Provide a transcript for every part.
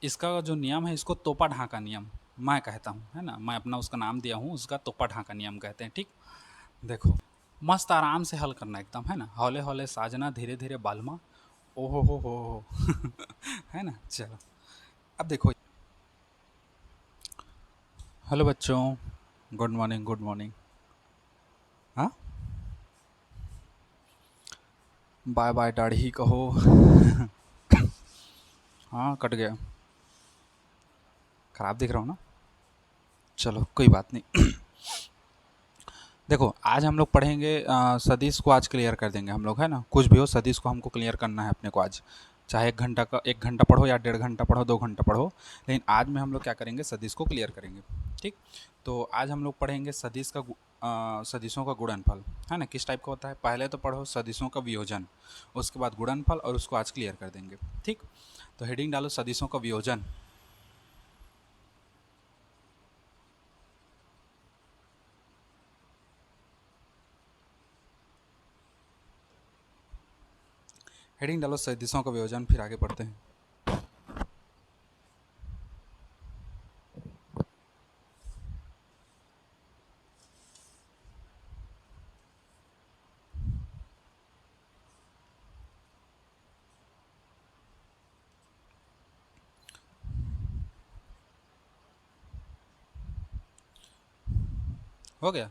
इसका जो नियम है इसको तोपा ढांका नियम मैं कहता हूँ, है ना, मैं अपना उसका नाम दिया हूँ, उसका तोपा ढांका नियम कहते हैं। ठीक, देखो मस्त आराम से हल करना एकदम, है ना, हौले हौले साजना धीरे धीरे बालमा। ओहो हो है ना। चलो अब देखो। हेलो बच्चों, गुड मॉर्निंग गुड मॉर्निंग। हाँ, बाय बाय दाढ़ी कहो। हाँ कट गया, खराब दिख रहा हूँ ना। चलो कोई बात नहीं। देखो आज हम लोग पढ़ेंगे सदिश को आज क्लियर कर देंगे हम लोग, है ना, कुछ भी हो सदिश को हमको क्लियर करना है अपने को आज। चाहे 1 घंटा पढ़ो या 1.5 घंटा पढ़ो 2 घंटा पढ़ो, लेकिन आज में हम लोग क्या करेंगे, सदिश को क्लियर करेंगे। ठीक, तो आज हम लोग पढ़ेंगे सदिश का सदिशों का गुणनफल, है ना, किस टाइप का होता है। पहले तो पढ़ो सदिशों का वियोजन, उसके बाद गुणनफल, और उसको आज क्लियर कर देंगे। ठीक, तो हेडिंग डालो सदिशों का वियोजन। हेडिंग डालो सदिशों का वियोजन, फिर आगे पढ़ते हैं। हो गया।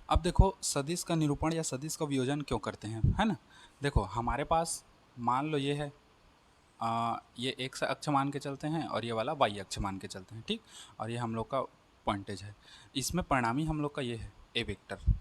अब देखो सदिश का निरूपण या सदिश का वियोजन क्यों करते हैं, है ना। देखो हमारे पास मान लो ये है, ये एक्स अक्ष मान के चलते हैं और ये वाला वाई अक्ष मान के चलते हैं। ठीक, और ये हम लोग का पॉइंटेज है। इसमें परिणामी हम लोग का ये है ए वेक्टर।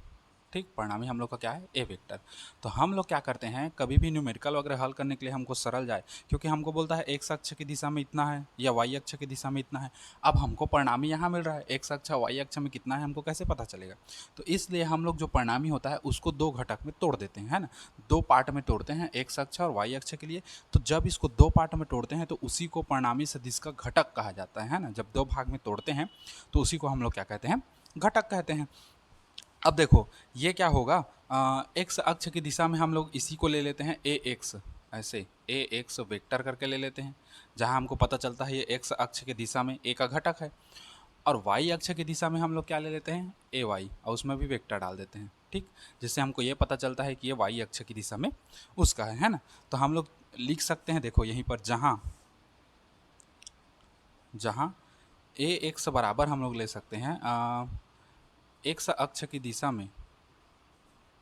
ठीक, परिणामी हम लोग का क्या है, ए वेक्टर। तो हम लोग क्या करते हैं, कभी भी न्यूमेरिकल वगैरह हल करने के लिए हमको सरल जाए, क्योंकि हमको बोलता है एक्स अक्ष की दिशा में इतना है या वाई अक्ष की दिशा में इतना है। अब हमको परिणामी यहाँ मिल रहा है, एक्स अक्ष वाई अक्ष में कितना है हमको कैसे पता चलेगा। तो इसलिए हम लोग जो परिणामी होता है उसको दो घटक में तोड़ देते हैं, है ना, दो पार्ट में तोड़ते हैं, एक्स अक्ष और वाई अक्ष के लिए। तो जब इसको दो पार्ट में तोड़ते हैं तो उसी को परिणामी सदिश का घटक कहा जाता है ना। जब दो भाग में तोड़ते हैं तो उसी को हम लोग क्या कहते हैं, घटक कहते हैं। अब देखो ये क्या होगा, एक्स अक्ष की दिशा में हम लोग इसी को ले लेते हैं ए एक्स, ऐसे ए एक्स वेक्टर करके ले लेते हैं, जहां हमको पता चलता है ये एक्स अक्ष की दिशा में ए का घटक है। और वाई अक्ष की दिशा में हम लोग क्या ले लेते हैं, ए वाई, और उसमें भी वेक्टर डाल देते हैं। ठीक, जिससे हमको ये पता चलता है कि ये वाई अक्ष की दिशा में उसका है ना। तो हम लोग लिख सकते हैं, देखो यहीं पर जहाँ जहाँ ए एक्स बराबर हम लोग ले सकते हैं एक्स अक्ष की दिशा में,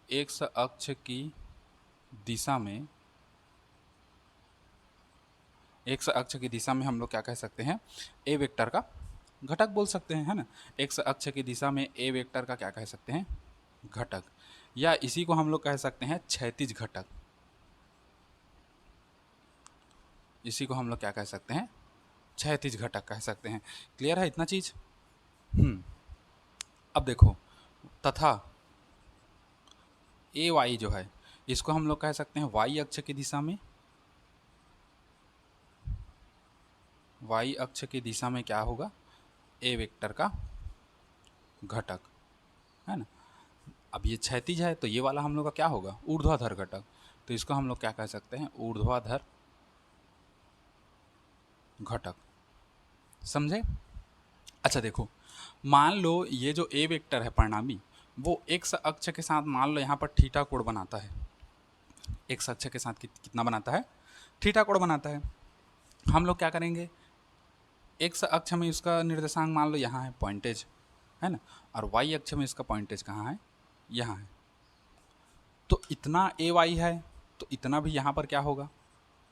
एक्स अक्ष की दिशा में, एक्स अक्ष की दिशा में हम लोग क्या कह सकते हैं, ए वेक्टर का घटक बोल सकते हैं, है ना। एक्स अक्ष की दिशा में ए वेक्टर का क्या कह सकते हैं, घटक, या इसी को हम लोग कह सकते हैं क्षैतिज घटक। इसी को हम लोग क्या कह सकते हैं, क्षैतिज घटक कह सकते हैं। क्लियर है इतना चीज। अब देखो, तथा ए वाई जो है इसको हम लोग कह सकते हैं वाई अक्ष की दिशा में, वाई अक्ष की दिशा में क्या होगा, ए वेक्टर का घटक, है ना। अब ये क्षैतिज है तो ये वाला हम लोग का क्या होगा, ऊर्ध्वाधर घटक। तो इसको हम लोग क्या कह सकते हैं, ऊर्ध्वाधर घटक। समझे। अच्छा देखो, मान लो ये जो ए वेक्टर है परिणामी, वो एक्स अक्ष के साथ मान लो यहाँ पर थीटा कोण बनाता है। एक्स अक्ष के साथ कितना बनाता है, थीटा कोण बनाता है। हम लोग क्या करेंगे, एक्स अक्ष में इसका निर्देशांक मान लो यहाँ है पॉइंटेज, है ना, और वाई अक्ष में इसका पॉइंटेज कहाँ है, यहाँ है। तो इतना ए वाई है तो इतना भी यहाँ पर क्या होगा,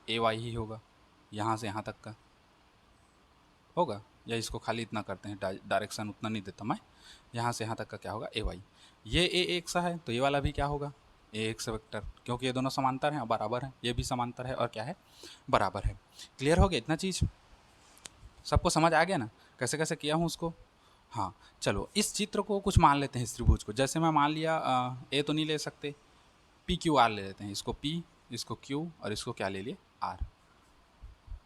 ए वाई ही होगा, यहाँ से यहाँ तक का होगा। या इसको खाली इतना करते हैं, डायरेक्शन उतना नहीं देता मैं, यहाँ से यहाँ तक का क्या होगा, ए वाई। ये ए एक्स है तो ये वाला भी क्या होगा, ए एक्स वेक्टर, क्योंकि ये दोनों समांतर हैं और बराबर हैं। ये भी समांतर है और क्या है, बराबर है। क्लियर हो गया इतना चीज़, सबको समझ आ गया ना, कैसे कैसे किया हूँ उसको। हाँ चलो, इस चित्र को कुछ मान लेते हैं, इस त्रिभुज को। जैसे मैं मान लिया ए तो नहीं ले सकते, पी क्यू आर ले लेते हैं। इसको पी, इसको क्यू, और इसको क्या ले लिए, आर।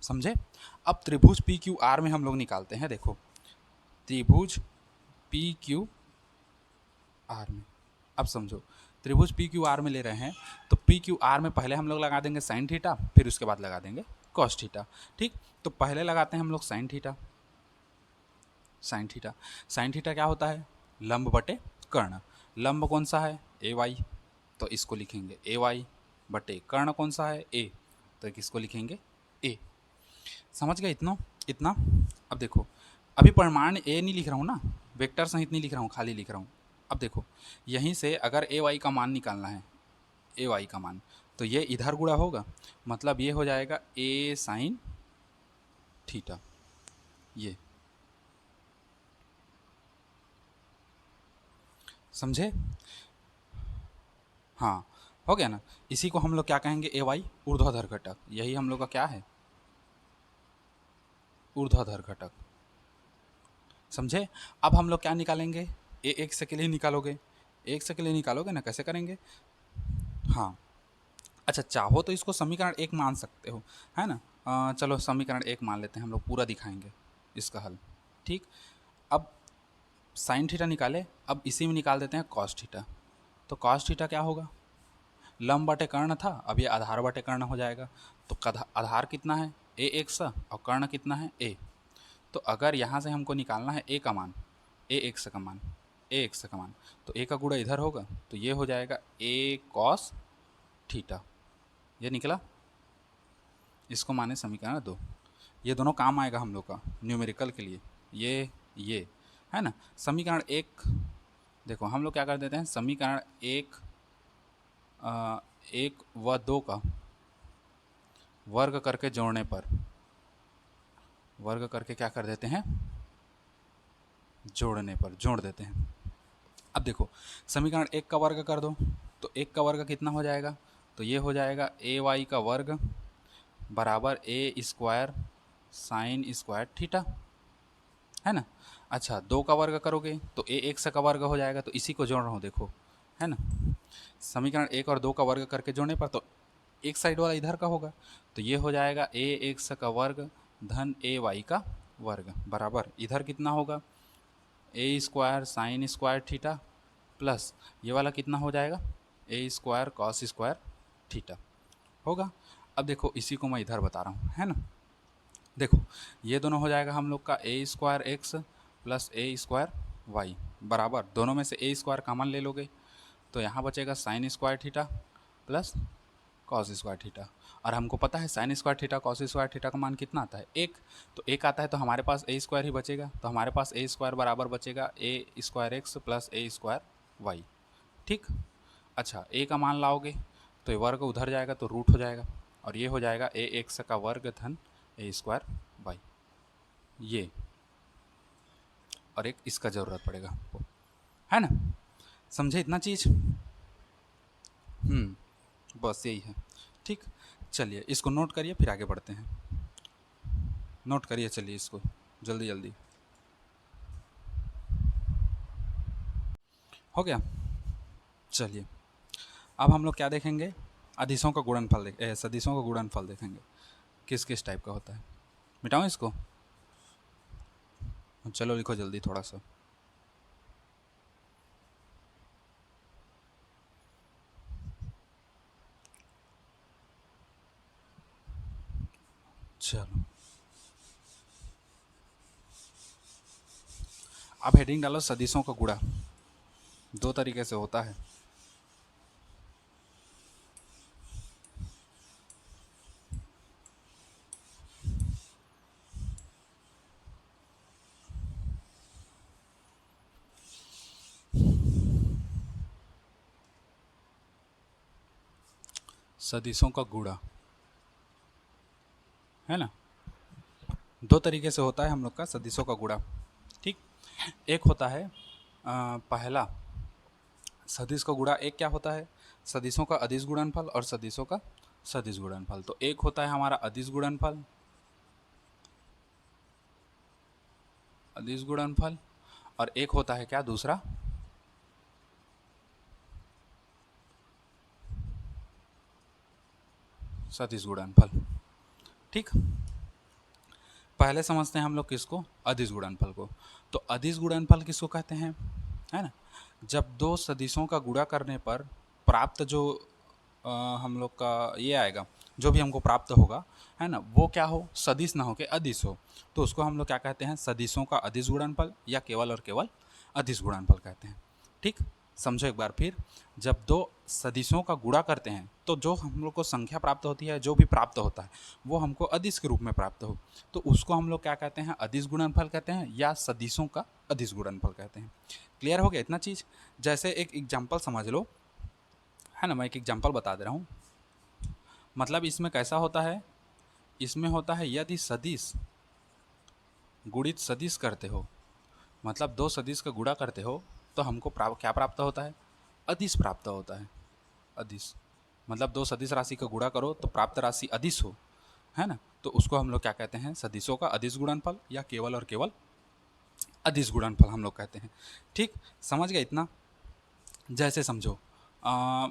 समझे। अब त्रिभुज पी क्यू आर में हम लोग निकालते हैं। देखो त्रिभुज पी क्यू आर में, अब समझो, त्रिभुज पी क्यू आर में ले रहे हैं तो पी क्यू आर में पहले हम लोग लगा देंगे साइन थीटा, फिर उसके बाद लगा देंगे कॉस थीटा। ठीक, तो पहले लगाते हैं हम लोग sine theta. Sine theta, sine theta क्या होता है? लंब बटे कर्ण। लंब कौन सा है? ए वाई, तो इसको लिखेंगे ए वाई बटे कर्ण कौन सा है? ए, तो किसको लिखेंगे? ए। समझ गए इतना? इतना। अब देखो, अभी परिमाण ए नहीं लिख रहा हूँ ना, वेक्टर सहित नहीं लिख रहा हूँ, खाली लिख रहा हूँ। अब देखो, यहीं से अगर ए वाई का मान निकालना है, ए वाई का मान, तो ये इधर गुणा होगा, मतलब ये हो जाएगा ए साइन थीटा। ये समझे? हाँ, हो गया ना। इसी को हम लोग क्या कहेंगे? ए वाई ऊर्ध्वाधर घटक। यही हम लोग का क्या है? ऊर्ध्वाधर घटक। समझे? अब हम लोग क्या निकालेंगे? ए एक्स के लिए निकालोगे, एक्स के लिए निकालोगे ना, कैसे करेंगे? हाँ, अच्छा चाहो तो इसको समीकरण एक मान सकते हो, है ना। चलो समीकरण एक मान लेते हैं, हम लोग पूरा दिखाएंगे इसका हल। ठीक, अब साइन थीटा निकाले, अब इसी में निकाल देते हैं कॉस थीटा। तो कॉस थीटा क्या होगा? लंब बटे कर्ण था, अब ये आधार बटे कर्ण हो जाएगा। तो आधार कितना है? ए एक्स, और कर्ण कितना है? ए। तो अगर यहाँ से हमको निकालना है ए का मान, ए एक्स का मान, ए एक्स का मान, तो ए का गुणा इधर होगा, तो ये हो जाएगा ए कॉस थीटा। ये निकला, इसको माने समीकरण 2। ये दोनों काम आएगा हम लोग का न्यूमेरिकल के लिए, ये है ना। समीकरण एक, देखो हम लोग क्या कर देते हैं, समीकरण एक, एक व दो का वर्ग करके जोड़ने पर, वर्ग करके क्या कर देते हैं? जोड़ने पर जोड़ देते हैं। अब देखो, समीकरण एक का वर्ग कर दो, तो एक का वर्ग कितना हो जाएगा? तो ये हो जाएगा ए वाई का वर्ग बराबर ए स्क्वायर साइन स्क्वायर थीटा, है ना। अच्छा, दो का वर्ग करोगे तो ए एक्स का वर्ग हो जाएगा, तो इसी को जोड़ रहा हूँ देखो, है ना। समीकरण एक और दो का वर्ग करके जोड़ने पर तो एक साइड वाला इधर का होगा, तो ये हो जाएगा ए एक्स का वर्ग धन ए वाई का वर्ग बराबर इधर कितना होगा? A square sine square theta plus ये वाला कितना हो जाएगा? A square cos square theta होगा। अब देखो, इसी को मैं इधर बता रहा हूँ, है ना। देखो, ये दोनों हो जाएगा हम लोग का ए स्क्वायर एक्स प्लस ए स्क्वायर वाई बराबर, दोनों में से ए स्क्वायर कॉमन ले लोगे, तो यहाँ बचेगा sign square theta plus cos square theta. और हमको पता है sign square theta cos square theta का मान कितना आता है? एक। तो एक आता है, तो हमारे पास ए स्क्वायर ही बचेगा, तो हमारे पास ए स्क्वायर बराबर बचेगा ए स्क्वायर एक्स प्लस ए स्क्वायर वाई। ठीक, अच्छा ए का मान लाओगे तो ये वर्ग उधर जाएगा, तो रूट हो जाएगा, और ये हो जाएगा ए एक्स का वर्ग धन ए स्क्वायर वाई। ये और एक इसका ज़रूरत पड़ेगा हमको, है ना। समझे इतना चीज़? बस यही है। ठीक, चलिए इसको नोट करिए, फिर आगे बढ़ते हैं। नोट करिए, चलिए इसको जल्दी जल्दी। हो गया? चलिए, अब हम लोग क्या देखेंगे? अदिशों का गुणनफल सदिशों का गुणनफल देखेंगे, किस किस टाइप का होता है। मिटाऊँ इसको? चलो लिखो जल्दी थोड़ा सा। चलो, अब हेडिंग डालो सदिशों का गुणा। दो तरीके से होता है। सदिशों का गुणा, है ना। दो तरीके से होता है हम लोग का सदिशों का गुणा। ठीक, एक होता है पहला सदिश का गुणा। एक क्या होता है? सदिशों का अदिश गुणनफल और सदिशों का सदिश गुणनफल। तो एक होता है हमारा अदिश गुणनफल, अदिश गुणनफल, और एक होता है क्या दूसरा? सदिश गुणनफल। ठीक, पहले समझते हैं हम लोग किसको? अदिश गुणनफल को। तो अदिश गुणनफल किसको कहते हैं, है ना। जब दो सदिशों का गुणा करने पर प्राप्त जो हम लोग का ये आएगा, जो भी हमको प्राप्त होगा, है ना, वो क्या हो, सदिश ना हो के अदिश हो, तो उसको हम लोग क्या कहते हैं, सदिशों का अदिश गुणनफल या केवल और केवल अदिश गुणनफल कहते हैं। ठीक, समझो एक बार फिर, जब दो सदिशों का गुणा करते हैं तो जो हम लोग को संख्या प्राप्त होती है, जो भी प्राप्त होता है वो हमको अदिश के रूप में प्राप्त हो, तो उसको हम लोग क्या कहते हैं, अदिश गुणनफल कहते हैं या सदिशों का अदिश गुणनफल कहते हैं। क्लियर हो गया इतना चीज़? जैसे एक एग्जाम्पल समझ लो, है ना, मैं एक एग्जाम्पल बता दे रहा हूँ। मतलब इसमें कैसा होता है, इसमें होता है यदि सदिश गुणित सदिश करते हो, मतलब दो सदिश का गुणा करते हो, तो हमको क्या प्राप्त होता है, अदिश प्राप्त होता है। अदिश मतलब दो सदिश राशि का गुणा करो तो प्राप्त राशि अदिश हो, है ना, तो उसको हम लोग क्या कहते हैं, सदिशों का अदिश गुणनफल या केवल और केवल अदिश गुणनफल हम लोग कहते हैं। ठीक, समझ गए इतना? जैसे समझो, आ,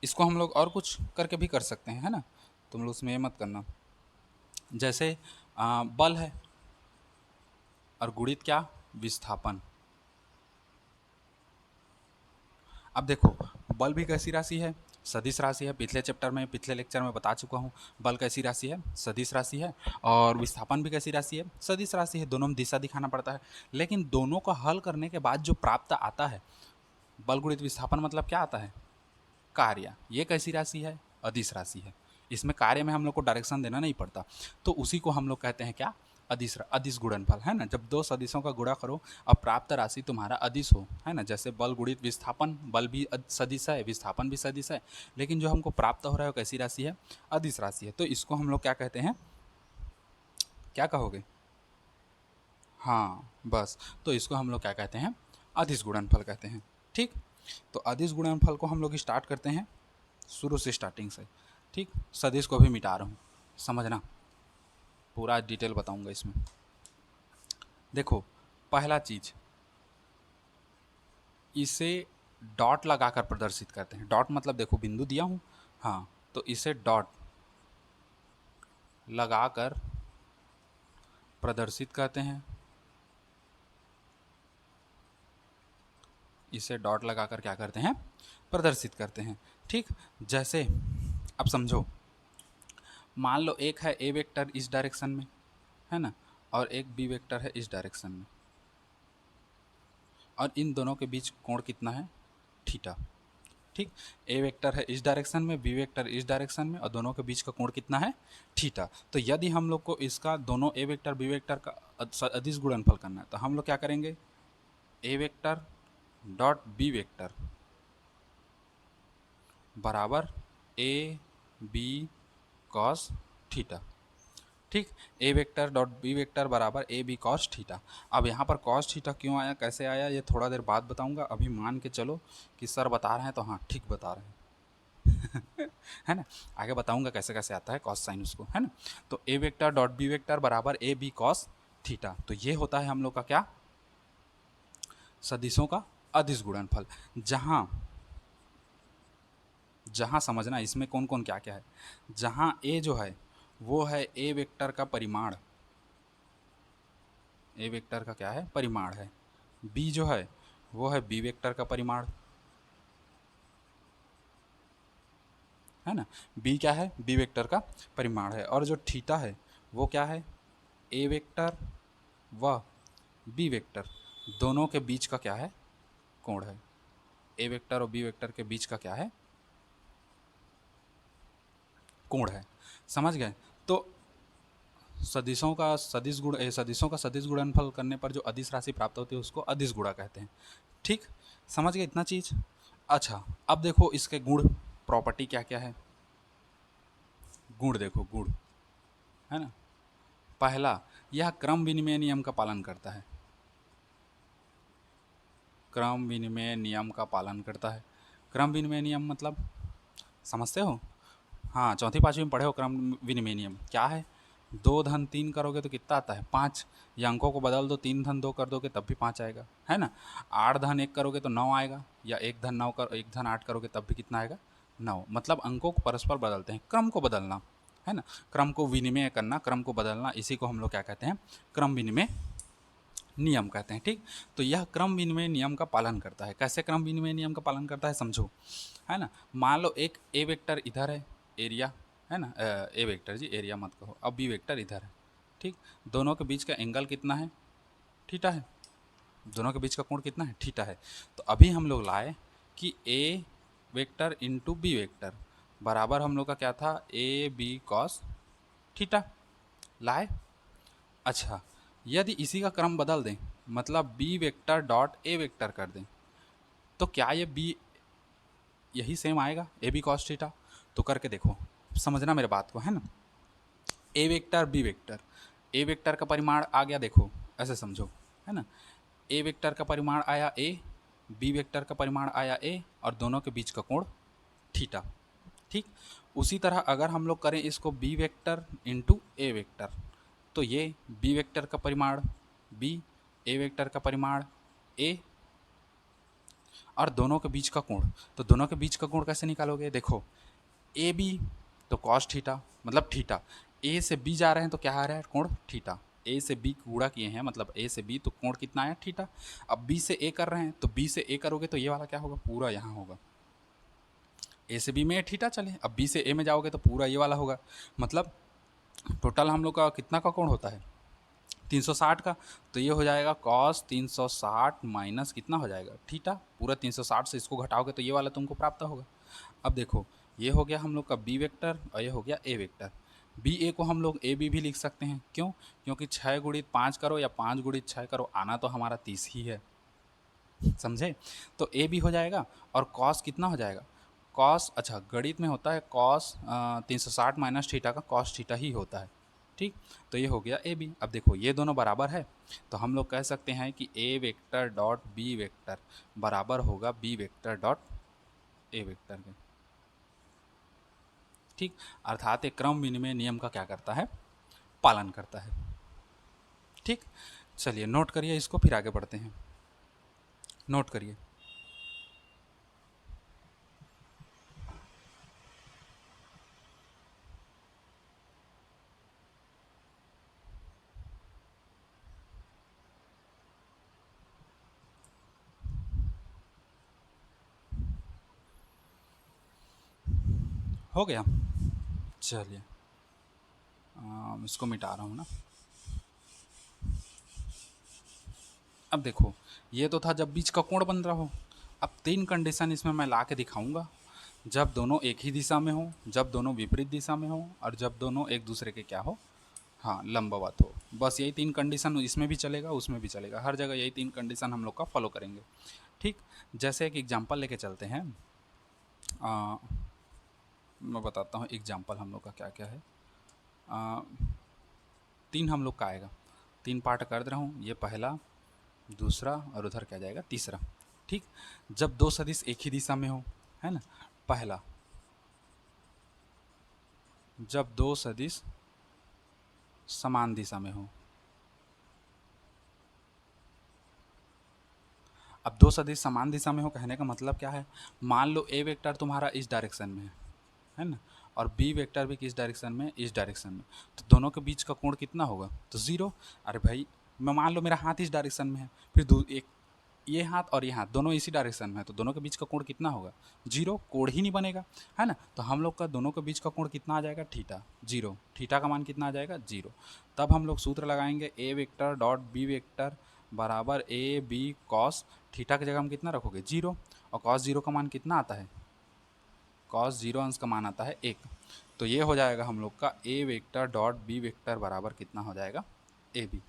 इसको हम लोग और कुछ करके भी कर सकते हैं, है ना, तुम लोग उसमें ये मत करना। जैसे बल है और गुणित क्या, विस्थापन। अब देखो, बल भी कैसी राशि है, सदिश राशि है। पिछले चैप्टर में, पिछले लेक्चर में बता चुका हूँ, बल कैसी राशि है, सदिश राशि है। और विस्थापन भी कैसी राशि है, सदिश राशि है। दोनों में दिशा दिखाना पड़ता है, लेकिन दोनों का हल करने के बाद जो प्राप्त आता है, बल गुणित विस्थापन मतलब क्या आता है, कार्य। ये कैसी राशि है, अदिश राशि है। इसमें कार्य में हम लोग को डायरेक्शन देना नहीं पड़ता, तो उसी को हम लोग कहते हैं क्या, अदिश गुणनफल, है ना। जब दो सदिशों का गुणा करो अब प्राप्त राशि तुम्हारा अदिश हो, है ना, जैसे बल गुणित विस्थापन, बल भी सदिश है, विस्थापन भी सदिश है, लेकिन जो हमको प्राप्त हो रहा है वो कैसी राशि है, अदिश राशि है। तो इसको हम लोग क्या कहते हैं, क्या कहोगे, हाँ बस, तो इसको हम लोग क्या कहते हैं, अदिश गुणनफल कहते हैं। ठीक, तो अदिश गुणनफल को हम लोग स्टार्ट करते हैं शुरू से, स्टार्टिंग से। ठीक, सदिश को भी मिटा रहा हूँ, समझना, पूरा डिटेल बताऊंगा इसमें। देखो, पहला चीज, इसे डॉट लगाकर प्रदर्शित करते हैं। डॉट मतलब देखो बिंदु दिया हूँ, हाँ, तो इसे डॉट लगाकर प्रदर्शित करते हैं, इसे डॉट लगाकर क्या करते हैं, प्रदर्शित करते हैं। ठीक, जैसे अब समझो, मान लो एक है ए वेक्टर इस डायरेक्शन में, है ना, और एक बी वेक्टर है इस डायरेक्शन में, और इन दोनों के बीच कोण कितना है, थीटा। ठीक, ए वेक्टर है इस डायरेक्शन में, बी वेक्टर इस डायरेक्शन में, और दोनों के बीच का कोण कितना है, थीटा। तो यदि हम लोग को इसका दोनों ए वेक्टर बी वेक्टर का अदिश गुणनफल करना है, तो हम लोग क्या करेंगे, ए वेक्टर डॉट बी वेक्टर बराबर ए बी कॉस थीटा। ठीक, ए वेक्टर डॉट बी वेक्टर बराबर ए बी कॉस थीटा। अब यहाँ पर कॉस थीटा क्यों आया, कैसे आया, ये थोड़ा देर बाद बताऊंगा। अभी मान के चलो कि सर बता रहे हैं तो हाँ ठीक बता रहे हैं है ना, आगे बताऊंगा कैसे कैसे आता है कॉस साइन उसको, है ना। तो A vector dot B vector बराबर ए बी कॉस थीटा, तो ये होता है हम लोग का क्या, सदिशों का अदिश गुणनफल। जहाँ जहाँ समझना इसमें कौन कौन क्या क्या है, जहाँ ए जो है वो है ए वेक्टर का परिमाण, ए वेक्टर का क्या है, परिमाण है। बी जो है वो है बी वेक्टर का परिमाण, है ना, बी क्या है, बी वेक्टर का परिमाण है। और जो थीटा है वो क्या है, ए वेक्टर व बी वेक्टर दोनों के बीच का क्या है, कोण है। ए वेक्टर और बी वेक्टर के बीच का क्या है, कोण है। समझ गए? तो सदिशों का सदिश गुणनफल करने पर जो अदिश राशि प्राप्त होती है उसको अदिश गुणा कहते हैं। ठीक, समझ गए इतना चीज? अच्छा, अब देखो इसके गुण, प्रॉपर्टी क्या क्या है। गुण देखो, गुण, है ना, पहला, यह क्रम विनिमय नियम का पालन करता है, क्रम विनिमय नियम का पालन करता है। क्रम विनिमय नियम मतलब समझते हो, हाँ, चौथी पाँचवीं में पढ़े हो क्रम विनिमय नियम क्या है। 2 धन 3 करोगे तो कितना आता है, 5। या अंकों को बदल दो, 3 धन 2 कर दोगे तब भी 5 आएगा, है ना। 8 धन 1 करोगे तो 9 आएगा, या 1 धन 8 करोगे तब भी कितना आएगा, 9। मतलब अंकों को परस्पर बदलते हैं, क्रम को बदलना, है ना, क्रम को विनिमय करना, क्रम को बदलना, इसी को हम लोग क्या कहते हैं, क्रम विनिमय नियम कहते हैं। ठीक, तो यह क्रम विनिमय नियम का पालन करता है। कैसे क्रम विनिमय नियम का पालन करता है समझो, है ना। मान लो एक ए वेक्टर इधर है, एरिया, है ना, ए वेक्टर जी, एरिया मत कहो, अब बी वेक्टर इधर है। ठीक, दोनों के बीच का एंगल कितना है, थीटा है। दोनों के बीच का कोण कितना है, थीटा है। तो अभी हम लोग लाए कि A vector into B vector बराबर हम लोग का क्या था, ए बी कॉस थीटा लाए। अच्छा, यदि इसी का क्रम बदल दें, मतलब B vector dot A vector कर दें, तो क्या ये बी यही सेम आएगा, ए बी कॉस थीटा? तो करके देखो, समझना मेरे बात को, है ना। ए वेक्टर बी वेक्टर, ए वेक्टर का परिमाण आ गया, देखो ऐसे समझो, है ना। ए वेक्टर का परिमाण आया ए, बी वेक्टर का परिमाण आया ए, और दोनों के बीच का कोण थीटा। ठीक, उसी तरह अगर हम लोग करें इसको बी वेक्टर इंटू ए वेक्टर, तो ये बी वेक्टर का परिमाण बी, ए वेक्टर का परिमाण ए, और दोनों के बीच का कोण। तो दोनों के बीच का कोण कैसे निकालोगे, देखो ए बी तो कॉस थीटा, मतलब थीटा, ए से बी जा रहे हैं तो क्या आ रहा है, कोण थीटा। ए से बी गुणा किए हैं, मतलब ए से बी, तो कोण कितना आया, थीटा। अब बी से ए कर रहे हैं, तो बी से ए करोगे तो ये वाला क्या होगा, पूरा यहाँ होगा। ए से बी में थीटा चले, अब बी से ए में जाओगे तो पूरा ये वाला होगा। मतलब टोटल हम लोग का कितना का कोण होता है, 360 का। तो ये हो जाएगा कॉस 360 माइनस कितना हो जाएगा, थीटा। पूरा 360 से इसको घटाओगे तो ये वाला तुमको प्राप्त होगा। अब देखो, ये हो गया हम लोग का बी वेक्टर और ये हो गया ए वेक्टर। बी ए को हम लोग ए बी भी लिख सकते हैं, क्यों, क्योंकि 6 गुणित 5 करो या 5 गुणित 6 करो, आना तो हमारा 30 ही है, समझे। तो ए बी हो जाएगा, और कॉस कितना हो जाएगा, कॉस, अच्छा गणित में होता है कॉस 360 माइनस थीटा का कॉस थीटा ही होता है। ठीक, तो ये हो गया ए बी। अब देखो ये दोनों बराबर है, तो हम लोग कह सकते हैं कि A vector dot B vector बराबर होगा B vector dot A vector के। ठीक, अर्थात एक क्रम विनिमय नियम का क्या करता है, पालन करता है। ठीक, चलिए नोट करिए इसको, फिर आगे बढ़ते हैं। नोट करिए, हो गया। चलिए इसको मिटा रहा हूँ ना। अब देखो, ये तो था जब बीच का कोण बन रहा हो। अब 3 कंडीशन इसमें मैं ला के दिखाऊंगा, जब दोनों एक ही दिशा में हो, जब दोनों विपरीत दिशा में हो, और जब दोनों एक दूसरे के क्या हो, हाँ लंबवत हो। बस यही 3 कंडीशन इसमें भी चलेगा, उसमें भी चलेगा, हर जगह यही 3 कंडीशन हम लोग का फॉलो करेंगे। ठीक, जैसे एक एग्जाम्पल लेके चलते हैं। आ, मैं बताता हूँ एग्जाम्पल हम लोग का क्या क्या है। 3 हम लोग का आएगा, 3 पार्ट कर दे रहा हूँ, ये पहला, दूसरा, और उधर क्या जाएगा, तीसरा। ठीक, जब दो सदिश एक ही दिशा में हो, है ना, पहला, जब दो सदिश समान दिशा में हो। अब दो सदिश समान दिशा में हो कहने का मतलब क्या है, मान लो ए वेक्टर तुम्हारा इस डायरेक्शन में है ना, और बी वेक्टर भी किस डायरेक्शन में, इस डायरेक्शन में, तो दोनों के बीच का कोण कितना होगा, तो ज़ीरो। अरे भाई, मैं मान लो मेरा हाथ इस डायरेक्शन में है, फिर एक ये हाथ और ये हाथ दोनों इसी डायरेक्शन में है, तो दोनों के बीच का कोण कितना होगा, जीरो, कोण ही नहीं बनेगा, है ना। तो हम लोग का दोनों के बीच का कोण कितना आ जाएगा, थीटा, जीरो, थीटा का मान कितना आ जाएगा, जीरो। तब हम लोग सूत्र लगाएंगे ए वेक्टर डॉट बी वेक्टर बराबर ए बी कॉस थीटा की जगह हम कितना रखोगे, जीरो, और कॉस जीरो का मान कितना आता है, कॉस जीरो अंश का मान आता है 1। तो ये हो जाएगा हम लोग का ए वेक्टर डॉट बी वेक्टर बराबर कितना हो जाएगा, ए बी।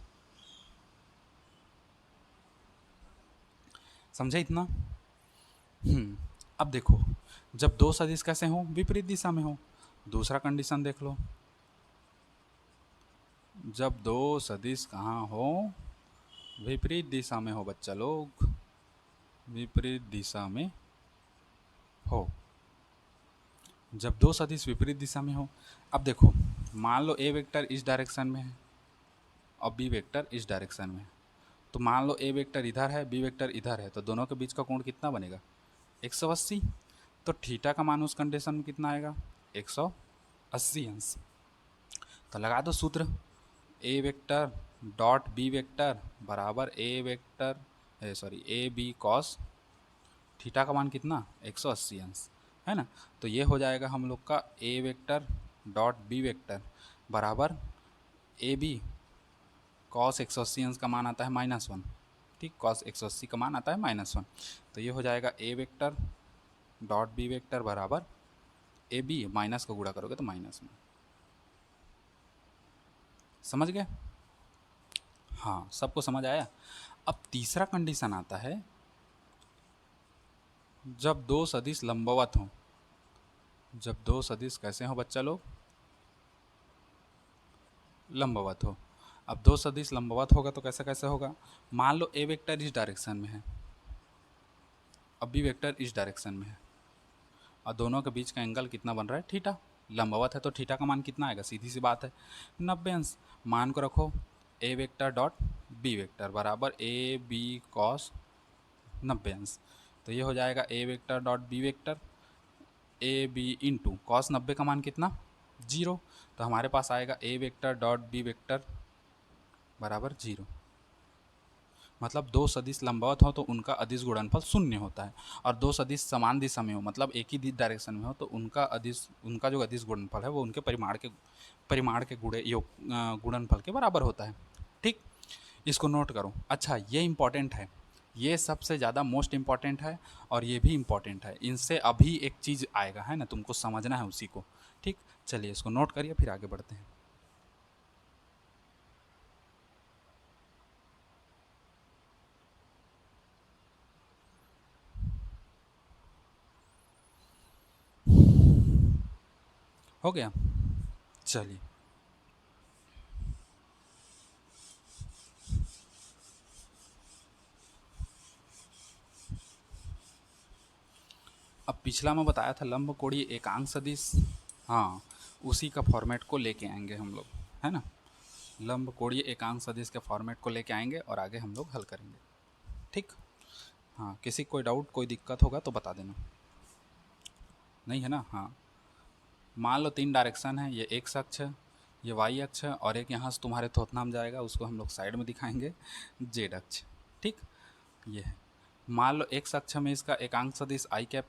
समझे इतना। अब देखो, जब दो सदिश कैसे हों, विपरीत दिशा में हो। दूसरा कंडीशन देख लो, जब दो सदिश कहाँ हो, विपरीत दिशा में हो बच्चा लोग, विपरीत दिशा में हो। जब दो सदिश विपरीत दिशा में हो, अब देखो मान लो ए वेक्टर इस डायरेक्शन में है और बी वेक्टर इस डायरेक्शन में है, तो मान लो ए वेक्टर इधर है, बी वेक्टर इधर है, तो दोनों के बीच का कोण कितना बनेगा, 180। तो थीटा का मान उस कंडीशन में कितना आएगा, 180 अंश। तो लगा दो सूत्र, ए वेक्टर डॉट बी वेक्टर बराबर ए बी कॉस थीटा का मान कितना 180 अंश, है ना। तो ये हो जाएगा हम लोग का ए वेक्टर डॉट बी वेक्टर बराबर ए बी कॉस 180 अंश का मान आता है -1, ठीक, कॉस 180 का मान आता है -1। तो ये हो जाएगा A vector dot B vector बराबर ए बी, माइनस को गुणा करोगे तो माइनस में। समझ गए? हाँ, सबको समझ आया। अब तीसरा कंडीशन आता है जब दो सदिश लंबवत हों। जब दो सदिश कैसे हो बच्चा लोग? लंबवत हो। अब दो सदिश लंबवत होगा तो कैसे कैसे होगा? मान लो ए वेक्टर इस डायरेक्शन में है, अब बी वेक्टर इस डायरेक्शन में है, और दोनों के बीच का एंगल कितना बन रहा है? थीटा। लंबवत है तो थीटा का मान कितना आएगा? सीधी सी बात है 90 अंश। मान को रखो ए वेक्टर डॉट बी वेक्टर बराबर ए बी कॉस 90 अंश। तो ये हो जाएगा A vector dot B vector A B into cos 90 का मान कितना? 0। तो हमारे पास आएगा A vector dot B vector बराबर 0। मतलब दो सदिश लंबवत हो तो उनका अदिश गुणनफल 0 होता है, और दो सदिश समान दिशा में हो मतलब एक ही डायरेक्शन में हो तो उनका जो अदिश गुणनफल है वो उनके परिमाण के गुणनफल के बराबर होता है। ठीक, इसको नोट करो। अच्छा, ये इंपॉर्टेंट है, ये सबसे ज़्यादा मोस्ट इम्पॉर्टेंट है, और ये भी इम्पॉर्टेंट है। इनसे अभी एक चीज़ आएगा, है ना, तुमको समझना है उसी को। ठीक, चलिए इसको नोट करिए फिर आगे बढ़ते हैं। हो गया? चलिए, अब पिछला मैं बताया था लंब कोणीय एकांक सदिश, हाँ, उसी का फॉर्मेट को लेके आएंगे हम लोग, है ना। लंब कोणीय एकांक सदिश के फॉर्मेट को लेके आएंगे और आगे हम लोग हल करेंगे। ठीक, हाँ, किसी कोई डाउट कोई दिक्कत होगा तो बता देना। नहीं है ना? हाँ, मान लो 3 डायरेक्शन है, ये एक्स अक्ष है, ये वाई अक्ष है, और एक यहाँ से तुम्हारे थोथनाम जाएगा, उसको हम लोग साइड में दिखाएंगे जेड अक्ष। ठीक, ये है। मान लो एक्स अक्ष में इसका एकांक सदिश आई कैप,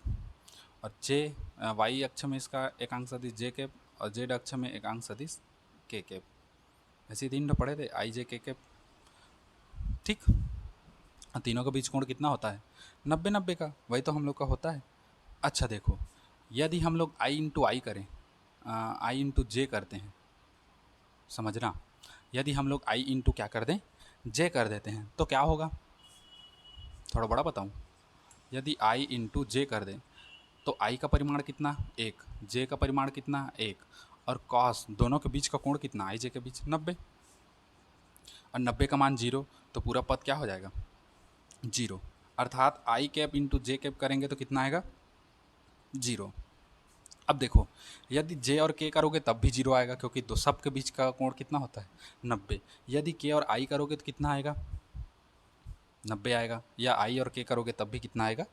और वाई अक्ष में इसका एकांक सदिश जे कैप, और जेड अक्ष में एकांक सदिश के कैप। ऐसे 3 पढ़े थे, आई जे के कैप। ठीक, तीनों के बीच कोण कितना होता है? 90-90 का, वही तो हम लोग का होता है। अच्छा देखो, यदि हम लोग आई इंटू आई करें, आई इंटू जे करते हैं, समझना, यदि हम लोग आई इंटू क्या कर दें? जे कर देते हैं तो क्या होगा? थोड़ा बड़ा बताऊं, यदि आई इंटू जे कर दें तो आई का परिमाण कितना? 1, जे का परिमाण कितना? 1, और कॉस दोनों के बीच का कोण कितना? आई जे के बीच 90, और 90 का मान 0, तो पूरा पद क्या हो जाएगा? 0। अर्थात आई कैप इंटू जे कैप करेंगे तो कितना आएगा? 0। अब देखो, यदि जे और के करोगे तब भी 0 आएगा, क्योंकि दो सब के बीच का कोण कितना होता है? 90। यदि के और आई करोगे तो कितना आएगा? 90 आएगा। या आई और के करोगे तब भी कितना आएगा?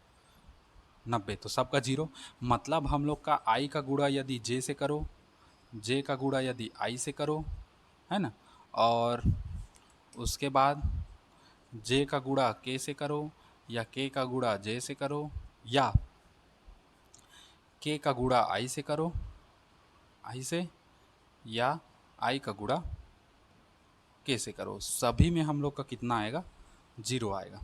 90। तो सबका 0। मतलब हम लोग का आई का गुणा यदि जे से करो, जे का गुणा यदि आई से करो, है ना, और उसके बाद जे का गुणा के से करो, या के का गुणा जे से करो, या के का गुणा आई से करो, आई से, या आई का गुणा के से करो, सभी में हम लोग का कितना आएगा? 0 आएगा।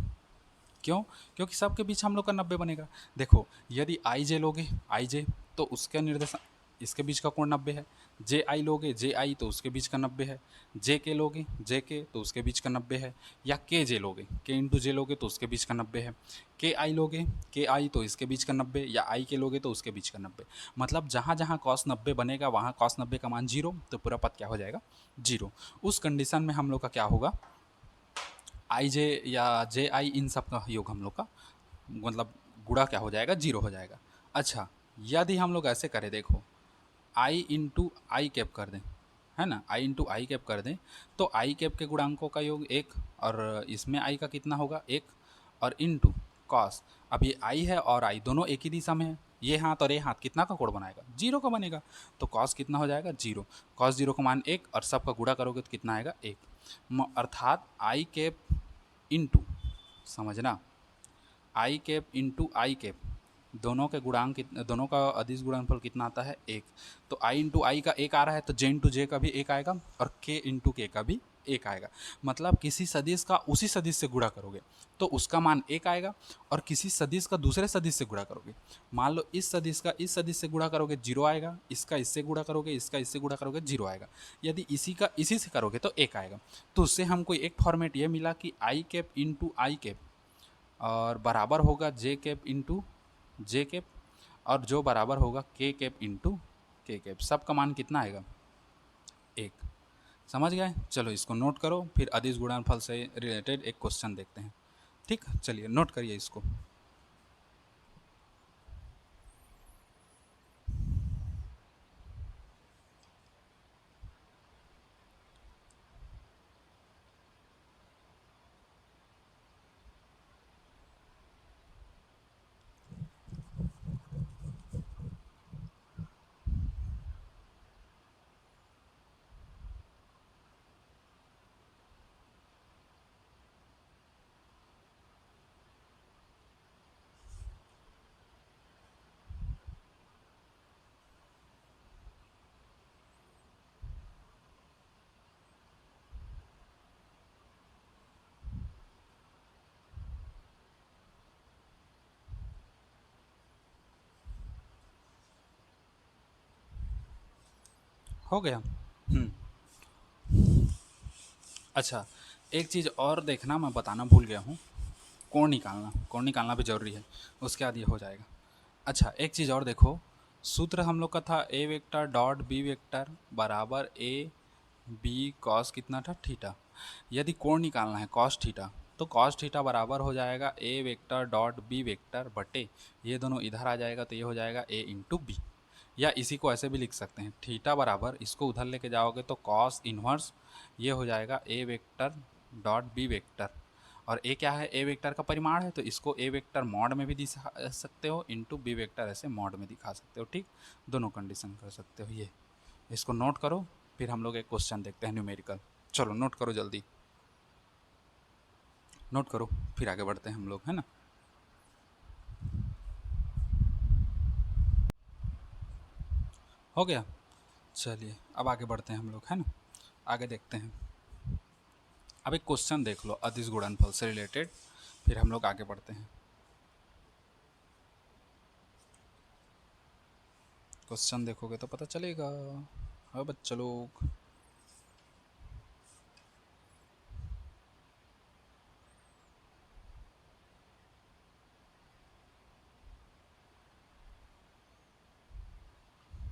क्यों? क्योंकि सबके बीच हम लोग का 90 बनेगा। देखो, यदि आई जे लोगे, आई जे, तो उसके निर्देशन इसके बीच का कोण 90 है। जे आई लोगे, जे आई, तो उसके बीच का 90 है। जे के लोगे, जे के, तो उसके बीच का 90 है। या के जे लोगे, के इंटू जे लोगे तो उसके बीच का 90 है। के आई लोगे, के आई, तो इसके बीच का 90, या आई के लोगे तो उसके बीच का 90। मतलब जहाँ जहाँ कॉस 90 बनेगा वहाँ कॉस 90 का मान 0, तो पूरा पद क्या हो जाएगा? 0। उस कंडीशन में हम लोग का क्या होगा? आई जे या जे आई, इन सब का योग हम लोग का मतलब गुणा क्या हो जाएगा? 0 हो जाएगा। अच्छा, यदि हम लोग ऐसे करें, देखो, आई इंटू आई कैप कर दें, है ना, आई इंटू आई कैप कर दें, तो आई कैप के गुणांकों का योग 1, और इसमें आई का कितना होगा? 1, और इंटू कॉस, अब ये आई है और आई दोनों एक ही दिशा में है, ये हाथ और ये हाथ कितना का कोण बनाएगा? 0 का बनेगा। तो कॉस कितना हो जाएगा? 0। कॉस 0 का मान 1 और सबका गुणा करोगे तो कितना आएगा? 1। अर्थात आई कैप इंटू, समझना, आई कैप इंटू आई कैप, दोनों के गुणांक दोनों का अदिश गुणनफल कितना आता है? 1। तो आई इंटू आई का 1 आ रहा है तो जे इंटू जे का भी 1 आएगा और के इंटू के का भी 1 आएगा। मतलब किसी सदिश का उसी सदिश से गुणा करोगे तो उसका मान 1 आएगा, और किसी सदिश का दूसरे सदिश से गुणा करोगे, मान लो इस सदिश का इस सदिश से गुणा करोगे 0 आएगा, इसका इससे गुणा करोगे, इसका इससे गुणा करोगे 0 आएगा, यदि इसी का इसी से करोगे तो 1 आएगा। तो उससे हमको एक फॉर्मेट ये मिला कि आई कैप इंटू आई कैप और बराबर होगा जे कैप इंटू जे कैप, और जो बराबर होगा के कैप इंटू के कैप। सब का मान कितना आएगा? 1। समझ गए? चलो इसको नोट करो, फिर अदिश गुणनफल से रिलेटेड एक क्वेश्चन देखते हैं। ठीक, चलिए नोट करिए इसको। हो गया। अच्छा, एक चीज़ और देखना, मैं बताना भूल गया हूँ, कोण निकालना भी जरूरी है, उसके बाद ये हो जाएगा। अच्छा, एक चीज़ और देखो, सूत्र हम लोग का था ए वेक्टर डॉट बी वेक्टर बराबर ए बी कॉस कितना था? थीटा। यदि कोण निकालना है कॉस थीटा, तो कॉस थीटा बराबर हो जाएगा A vector dot B vector बटे, ये दोनों इधर आ जाएगा तो ये हो जाएगा ए इंटू बी। या इसी को ऐसे भी लिख सकते हैं, थीटा बराबर, इसको उधर लेके जाओगे तो कॉस इन्वर्स, ये हो जाएगा A vector dot B vector, और ए क्या है? ए वेक्टर का परिमाण है, तो इसको ए वेक्टर मॉड में भी दिखा सकते हो, इंटू बी वेक्टर ऐसे मॉड में दिखा सकते हो। ठीक, दोनों कंडीशन कर सकते हो। ये इसको नोट करो, फिर हम लोग एक क्वेश्चन देखते हैं न्यूमेरिकल। चलो नोट करो जल्दी, नोट करो, फिर आगे बढ़ते हैं हम लोग, है ना। हो गया। चलिए अब आगे बढ़ते हैं हम लोग, है ना, आगे देखते हैं। अब एक क्वेश्चन देख लो अदिश गुणनफल से रिलेटेड, फिर हम लोग आगे बढ़ते हैं। क्वेश्चन देखोगे तो पता चलेगा। हाँ बच्चों लोग,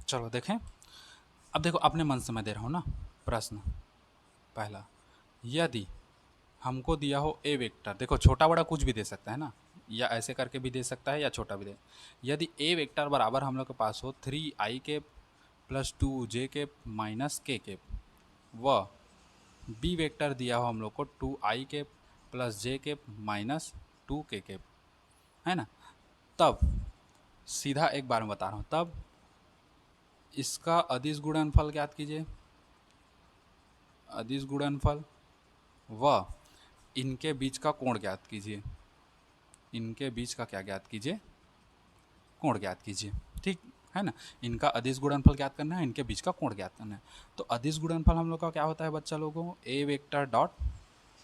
चलो देखें। अब देखो, अपने मन से मैं दे रहा हूँ ना प्रश्न। पहला, यदि हमको दिया हो ए वेक्टर, देखो छोटा बड़ा कुछ भी दे सकता है ना, या ऐसे करके भी दे सकता है या छोटा भी दे। यदि ए वेक्टर बराबर हम लोग के पास हो 3i के प्लस 2j के माइनस के व बी वेक्टर दिया हो हम लोग को 2i के प्लस जे के माइनस 2k, है ना, तब सीधा एक बार मैं बता रहा हूँ, तब इसका अदिश गुणनफल ज्ञात कीजिए, अदिश गुणनफल, व इनके बीच का कोण ज्ञात कीजिए, इनके बीच का क्या ज्ञात कीजिए? कोण ज्ञात कीजिए। ठीक है ना, इनका अदिश गुणनफल ज्ञात करना है, इनके बीच का कोण ज्ञात करना है। तो अदिश गुणनफल हम लोग का क्या होता है बच्चा लोगों? ए वेक्टर डॉट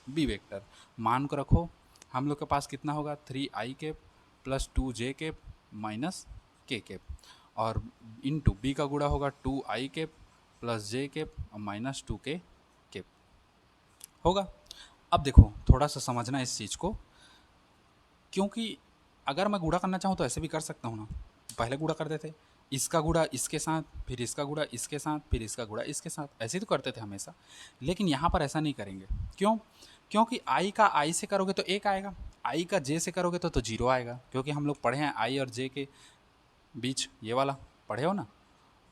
बी वेक्टर, मान को रखो, हम लोग के पास कितना होगा? 3i के प्लस 2j के माइनस के, और इंटू बी का गुणा होगा 2i के प्लस जे के माइनस 2k होगा। अब देखो थोड़ा सा समझना इस चीज़ को, क्योंकि अगर मैं गुणा करना चाहूँ तो ऐसे भी कर सकता हूँ ना, पहले गुणा करते थे, इसका गुणा इसके साथ, फिर इसका गुणा इसके साथ, फिर इसका गुणा इसके साथ, ऐसे ही तो करते थे हमेशा। लेकिन यहाँ पर ऐसा नहीं करेंगे। क्यों? क्योंकि आई का आई से करोगे तो 1 आएगा, आई का जे से करोगे तो 0 आएगा, क्योंकि हम लोग पढ़े हैं आई और जे के बीच ये वाला, पढ़े हो ना,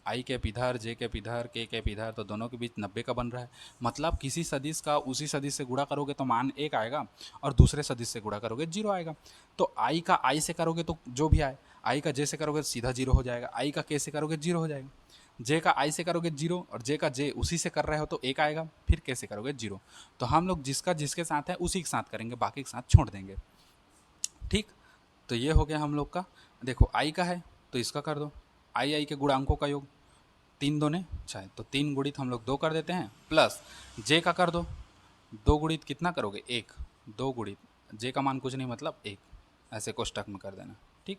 आई कैप इधर, जे कैप इधर, के कैप इधर, तो दोनों के बीच 90 का बन रहा है। मतलब किसी सदिश का उसी सदिश से गुणा करोगे तो मान 1 आएगा, और दूसरे सदिश से गुणा करोगे 0 आएगा। तो आई का आई से करोगे तो जो भी आए, आई का जे से करोगे सीधा जीरो हो जाएगा, आई का के से करोगे जीरो हो जाएगा, जे का आई से करोगे जीरो, और जे का जे उसी से कर रहे हो तो एक आएगा, फिर के से करोगे जीरो। तो हम लोग जिसका जिसके साथ है उसी के साथ करेंगे, बाकी के साथ छोड़ देंगे। ठीक, तो ये हो गया हम लोग का। देखो आई का है तो इसका कर दो, आई आई के गुणांकों का योग, तीन दोने छः, तो तीन गुणित हम लोग दो कर देते हैं, प्लस जे का कर दो, दो गुणित कितना करोगे एक, दो गुणित जे का मान कुछ नहीं मतलब एक, ऐसे कोष्टक में कर देना। ठीक,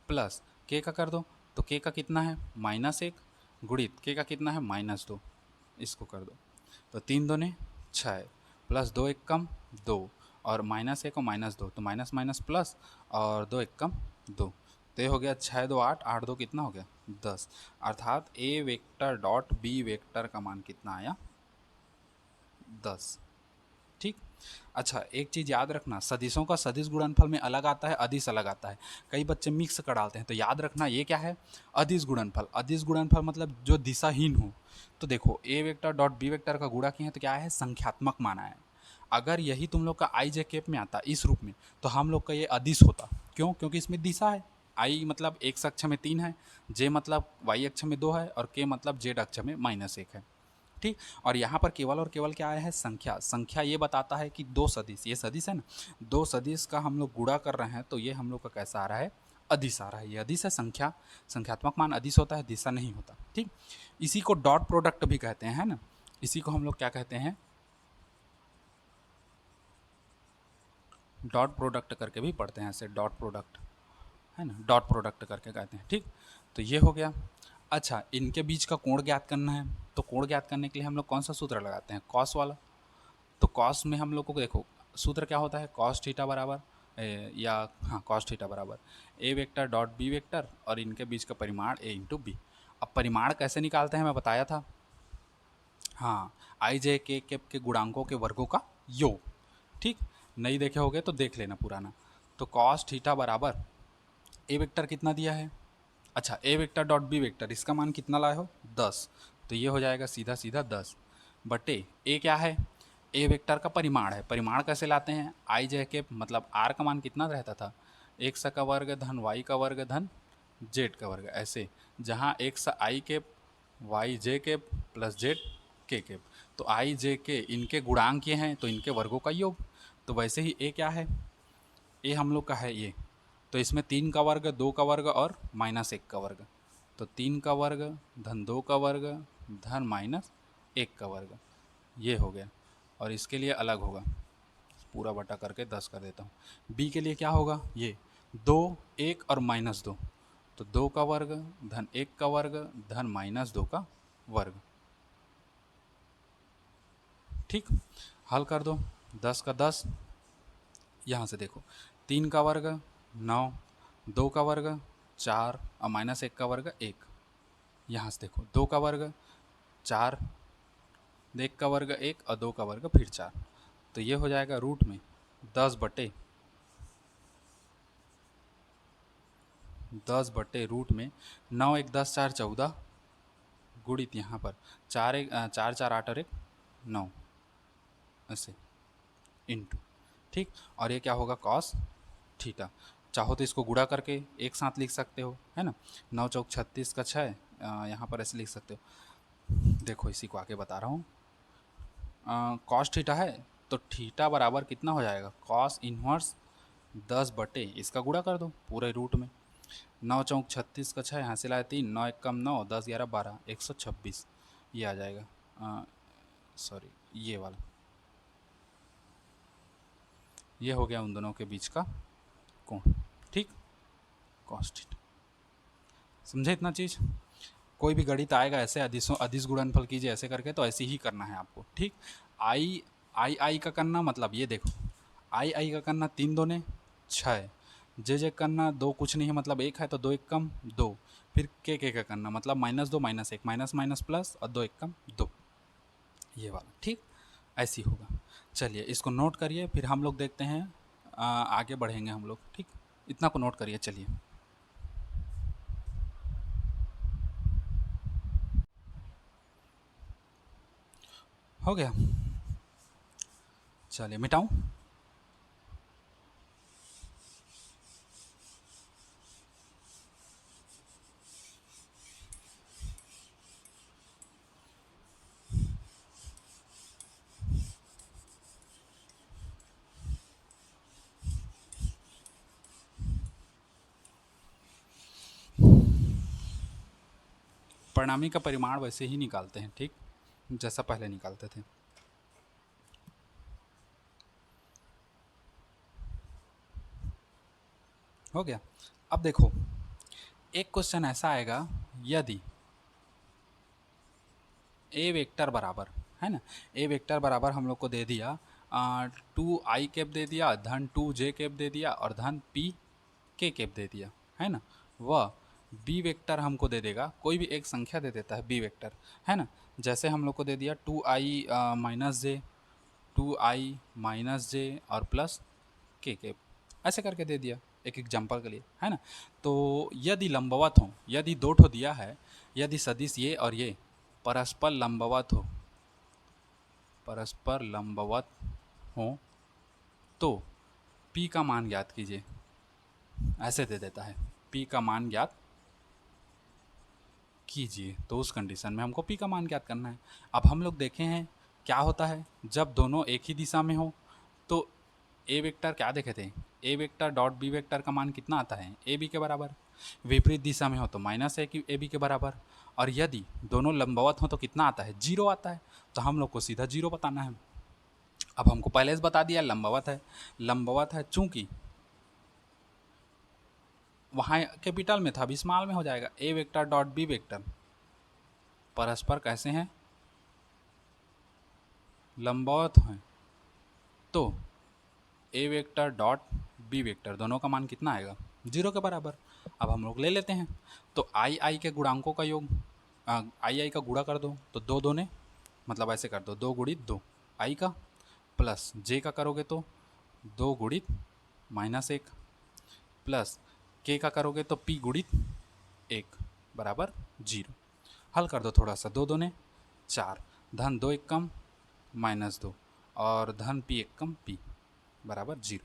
प्लस के का कर दो, तो के का कितना है माइनस एक, गुणित के का कितना है माइनस दो, इसको कर दो। तो तीन दोने छः, प्लस दो एक कम दो, और माइनस एक और माइनस दो, तो माइनस माइनस प्लस, और दो एक कम दो, तो ये हो गया छः दो आठ, आठ दो कितना हो गया 10, अर्थात ए वेक्टर डॉट बी वेक्टर का मान कितना आया 10। ठीक, अच्छा एक चीज़ याद रखना, सदिशों का सदिश गुणनफल में अलग आता है, अदिश अलग आता है, कई बच्चे मिक्स कर डालते हैं, तो याद रखना ये क्या है अदिश गुणनफल। अदिश गुणनफल मतलब जो दिशाहीन हो। तो देखो ए वेक्टर डॉट बी वेक्टर का गुणा किए हैं तो क्या है संख्यात्मक माना है। अगर यही तुम लोग का आई जे केप में आता इस रूप में तो हम लोग का ये अदिश होता, क्यों, क्योंकि इसमें दिशा है। आई मतलब एक्स अक्ष में 3 है, जे मतलब वाई अक्ष में 2 है, और के मतलब जेड अक्ष में -1 है। ठीक, और यहाँ पर केवल और केवल क्या आया है संख्या। संख्या ये बताता है कि दो सदिश, ये सदिश है ना, दो सदिश का हम लोग गुणा कर रहे हैं तो ये हम लोग का कैसा आ रहा है अदिश आ रहा है। ये अदिश है, संख्या संख्यात्मक मान अदिश होता है, दिशा नहीं होता। ठीक, इसी को डॉट प्रोडक्ट भी कहते हैं, है ना, इसी को हम लोग क्या कहते हैं डॉट प्रोडक्ट करके भी पढ़ते हैं, ऐसे डॉट प्रोडक्ट है ना, डॉट प्रोडक्ट करके कहते हैं। ठीक, तो ये हो गया। अच्छा इनके बीच का कोण ज्ञात करना है, तो कोण ज्ञात करने के लिए हम लोग कौन सा सूत्र लगाते हैं कॉस वाला। तो कॉस में हम लोग को देखो सूत्र क्या होता है कॉस थीटा बराबर या हाँ कॉस थीटा बराबर ए वेक्टर डॉट बी वेक्टर और इनके बीच का परिमाण ए इंटू बी। अब परिमाण कैसे निकालते हैं मैं बताया था, हाँ आई जे के गुणांकों के वर्गों का योग। ठीक, नहीं देखे होगे तो देख लेना पुराना। तो कॉस थीटा बराबर ए वेक्टर कितना दिया है, अच्छा ए वेक्टर डॉट बी वेक्टर इसका मान कितना लाए हो 10, तो ये हो जाएगा सीधा सीधा 10 बटे ए क्या है ए वेक्टर का परिमाण है। परिमाण कैसे लाते हैं आई जे के मतलब आर का मान कितना रहता था एक्स का वर्ग धन वाई का वर्ग धन जेड का वर्ग, ऐसे जहाँ एक्स आई के वाई जे के प्लस जेड के, तो आई जे के इनके गुणांक ये हैं तो इनके वर्गों का योग। तो वैसे ही ए क्या है ए हम लोग का है ये, तो इसमें 3 का वर्ग 2 का वर्ग और -1 का वर्ग, तो 3 का वर्ग धन 2 का वर्ग धन -1 का वर्ग, ये हो गया। और इसके लिए अलग होगा, पूरा बटा करके 10 कर देता हूँ। बी के लिए क्या होगा ये 2 1 और -2, तो 2 का वर्ग धन 1 का वर्ग धन -2 का वर्ग। ठीक, हल कर दो 10 का 10, यहाँ से देखो 3 का वर्ग 9, 2 का वर्ग 4 और -1 का वर्ग 1, यहाँ से देखो 2 का वर्ग 4, 1 का वर्ग 1 और 2 का वर्ग फिर 4, तो ये हो जाएगा रूट में 10 बटे रूट में 9 1 10 4 14 गुणित यहाँ पर 4 4 8 और 1 9 ऐसे इंटू। ठीक, और ये क्या होगा कॉस थीटा। चाहो तो इसको गुणा करके एक साथ लिख सकते हो, है ना, 9 चौक 36 का 6, यहाँ पर ऐसे लिख सकते हो। देखो इसी को आगे बता रहा हूँ, कॉस थीटा है तो थीटा बराबर कितना हो जाएगा कॉस इन्वर्स 10 बटे इसका गुणा कर दो पूरे रूट में, 9 चौक 36 का 6, यहाँ से लाए 3, 9 एक कम 9, 10 11 12 126, ये आ जाएगा, सॉरी ये वाला, ये हो गया उन दोनों के बीच का कोण। ठीक, कॉस थीटा, समझे इतना चीज़। कोई भी गणित आएगा ऐसे अदिश गुणनफल कीजिए ऐसे करके, तो ऐसे ही करना है आपको। ठीक, आई आई आई का करना मतलब ये देखो आई आई का करना 3 दूने 6, जे करना 2 कुछ नहीं है मतलब 1 है तो 2 एक कम 2, फिर के का करना मतलब -2 -1 माइनस माइनस प्लस और 2 एक कम 2, ये वाला। ठीक, ऐसी होगा। चलिए इसको नोट करिए, फिर हम लोग देखते हैं आगे बढ़ेंगे हम लोग। ठीक, इतना को नोट करिए। चलिए हो गया, चलिए मिटाऊं। परिणामी का परिमाण वैसे ही निकालते हैं, ठीक जैसा पहले निकालते थे। हो गया। अब देखो एक क्वेश्चन ऐसा आएगा, यदि ए वेक्टर बराबर है ना, ए वेक्टर बराबर हम लोग को दे दिया 2i कैप दे दिया, धन 2j कैप दे दिया और धन p k कैप दे दिया, है ना। वह बी वेक्टर हमको दे देगा, कोई भी एक संख्या दे देता है बी वेक्टर, है ना। जैसे हम लोग को दे दिया 2i माइनस जे, 2i-j और प्लस के कैप, ऐसे करके दे दिया एक एग्जाम्पल के लिए, है ना। तो यदि लंबवत हो, यदि दो ठो दिया है, यदि सदिश ये और ये परस्पर लंबवत हो, परस्पर लंबवत हो तो p का मान ज्ञात कीजिए, ऐसे दे देता है p का मान ज्ञात कीजिए। तो उस कंडीशन में हमको p का मान ज्ञात करना है। अब हम लोग देखे हैं क्या होता है जब दोनों एक ही दिशा में हो, तो ए वेक्टर क्या देखे थे, ए वेक्टर डॉट बी वेक्टर का मान कितना आता है, ए बी के बराबर। विपरीत दिशा में हो तो माइनस ए बी के बराबर, और यदि दोनों लंबवत हो तो कितना आता है, जीरो आता है। तो हम लोग को सीधा जीरो बताना है। अब हमको पहले से बता दिया लंबवत है, लंबवत है चूंकि वहाँ कैपिटल में था, अभी स्मॉल में हो जाएगा। A vector dot B vector परस्पर कैसे हैं, लंबवत हैं, तो A vector dot B vector दोनों का मान कितना आएगा, जीरो के बराबर। अब हम लोग ले लेते हैं, तो आई के गुणांकों का योग, आई का गुणा कर दो तो दो दोने, मतलब ऐसे कर दो 2 गुणित 2 आई का, प्लस जे का करोगे तो 2 गुणित -1, प्लस के का करोगे तो p गुणित 1 बराबर 0। हल कर दो थोड़ा सा, 2 दूने 4, धन 2 एकम -2 और धन p एकम p बराबर 0।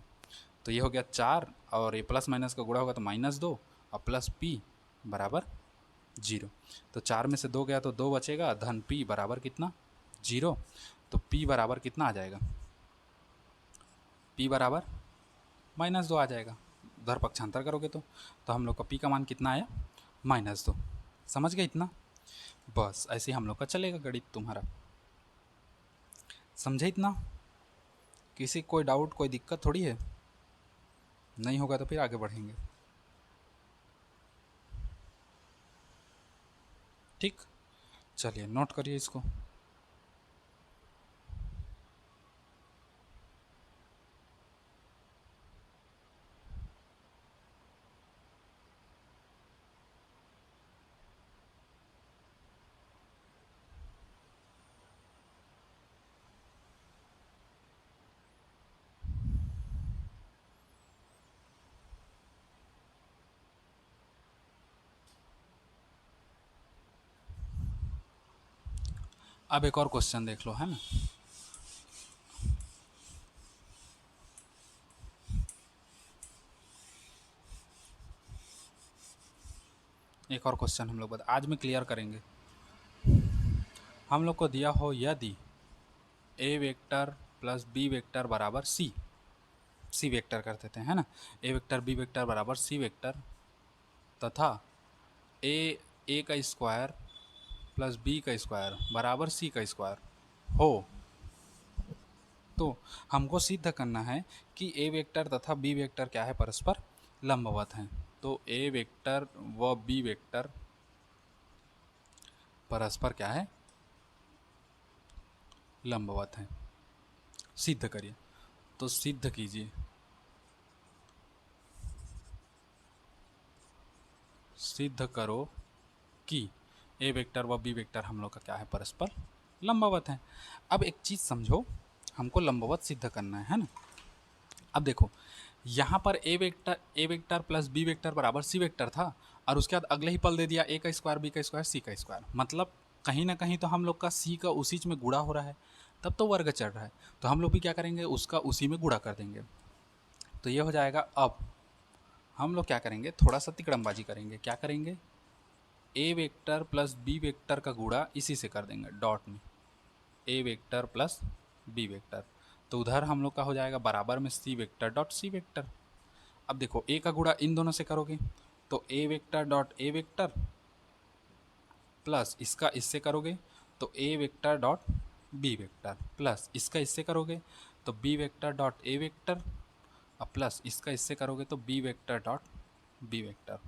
तो ये हो गया 4 और ये प्लस माइनस का गुणा होगा तो -2 और प्लस p बराबर 0। तो 4 में से 2 गया तो 2 बचेगा, धन p बराबर कितना 0। तो p बराबर कितना आ जाएगा, p बराबर -2 आ जाएगा। उधर पक्षांतर करोगे तो हम लोग का p का मान कितना आया, -2। समझ गए इतना, बस ऐसे ही हम लोग का चलेगा गणित तुम्हारा। समझे इतना, किसी कोई डाउट कोई दिक्कत थोड़ी है, नहीं होगा तो फिर आगे बढ़ेंगे। ठीक, चलिए नोट करिए इसको। अब एक और क्वेश्चन देख लो, है ना। एक और क्वेश्चन हम लोग आज में क्लियर करेंगे। हम लोग को दिया हो यदि ए वेक्टर प्लस बी वेक्टर बराबर सी वेक्टर कर देते हैं, है ना। ए वेक्टर बी वेक्टर बराबर सी वेक्टर तथा ए का स्क्वायर प्लस बी का स्क्वायर बराबर सी का स्क्वायर हो, तो हमको सिद्ध करना है कि ए वेक्टर तथा बी वेक्टर क्या है, परस्पर लंबवत हैं। तो ए वेक्टर व बी वेक्टर परस्पर क्या है, लंबवत हैं। सिद्ध करिए, तो सिद्ध कीजिए। सिद्ध करो कि ए वेक्टर व बी वेक्टर हम लोग का क्या है, परस्पर लंबवत है। अब एक चीज़ समझो, हमको लंबवत सिद्ध करना है ना। अब देखो यहाँ पर ए वेक्टर प्लस बी वेक्टर बराबर सी वेक्टर था, और उसके बाद अगले ही पल दे दिया ए का स्क्वायर बी का स्क्वायर सी का स्क्वायर, मतलब कहीं ना कहीं तो हम लोग का सी का उसी में गुणा हो रहा है, तब तो वर्ग चढ़ रहा है। तो हम लोग भी क्या करेंगे, उसका उसी में गुणा कर देंगे। तो ये हो जाएगा। अब हम लोग क्या करेंगे, थोड़ा सा तिकड़मबाजी करेंगे। क्या करेंगे, ए वेक्टर प्लस बी वेक्टर का गुणा इसी से कर देंगे डॉट में, ए वेक्टर प्लस बी वेक्टर। तो उधर हम लोग का हो जाएगा बराबर में सी वेक्टर डॉट सी वेक्टर। अब देखो ए का गुणा इन दोनों से करोगे तो A vector dot A vector plus इसका इससे करोगे तो A vector dot B vector, plus इसका इससे करोगे तो B vector dot A vector, और प्लस इसका इससे करोगे तो B vector dot B vector.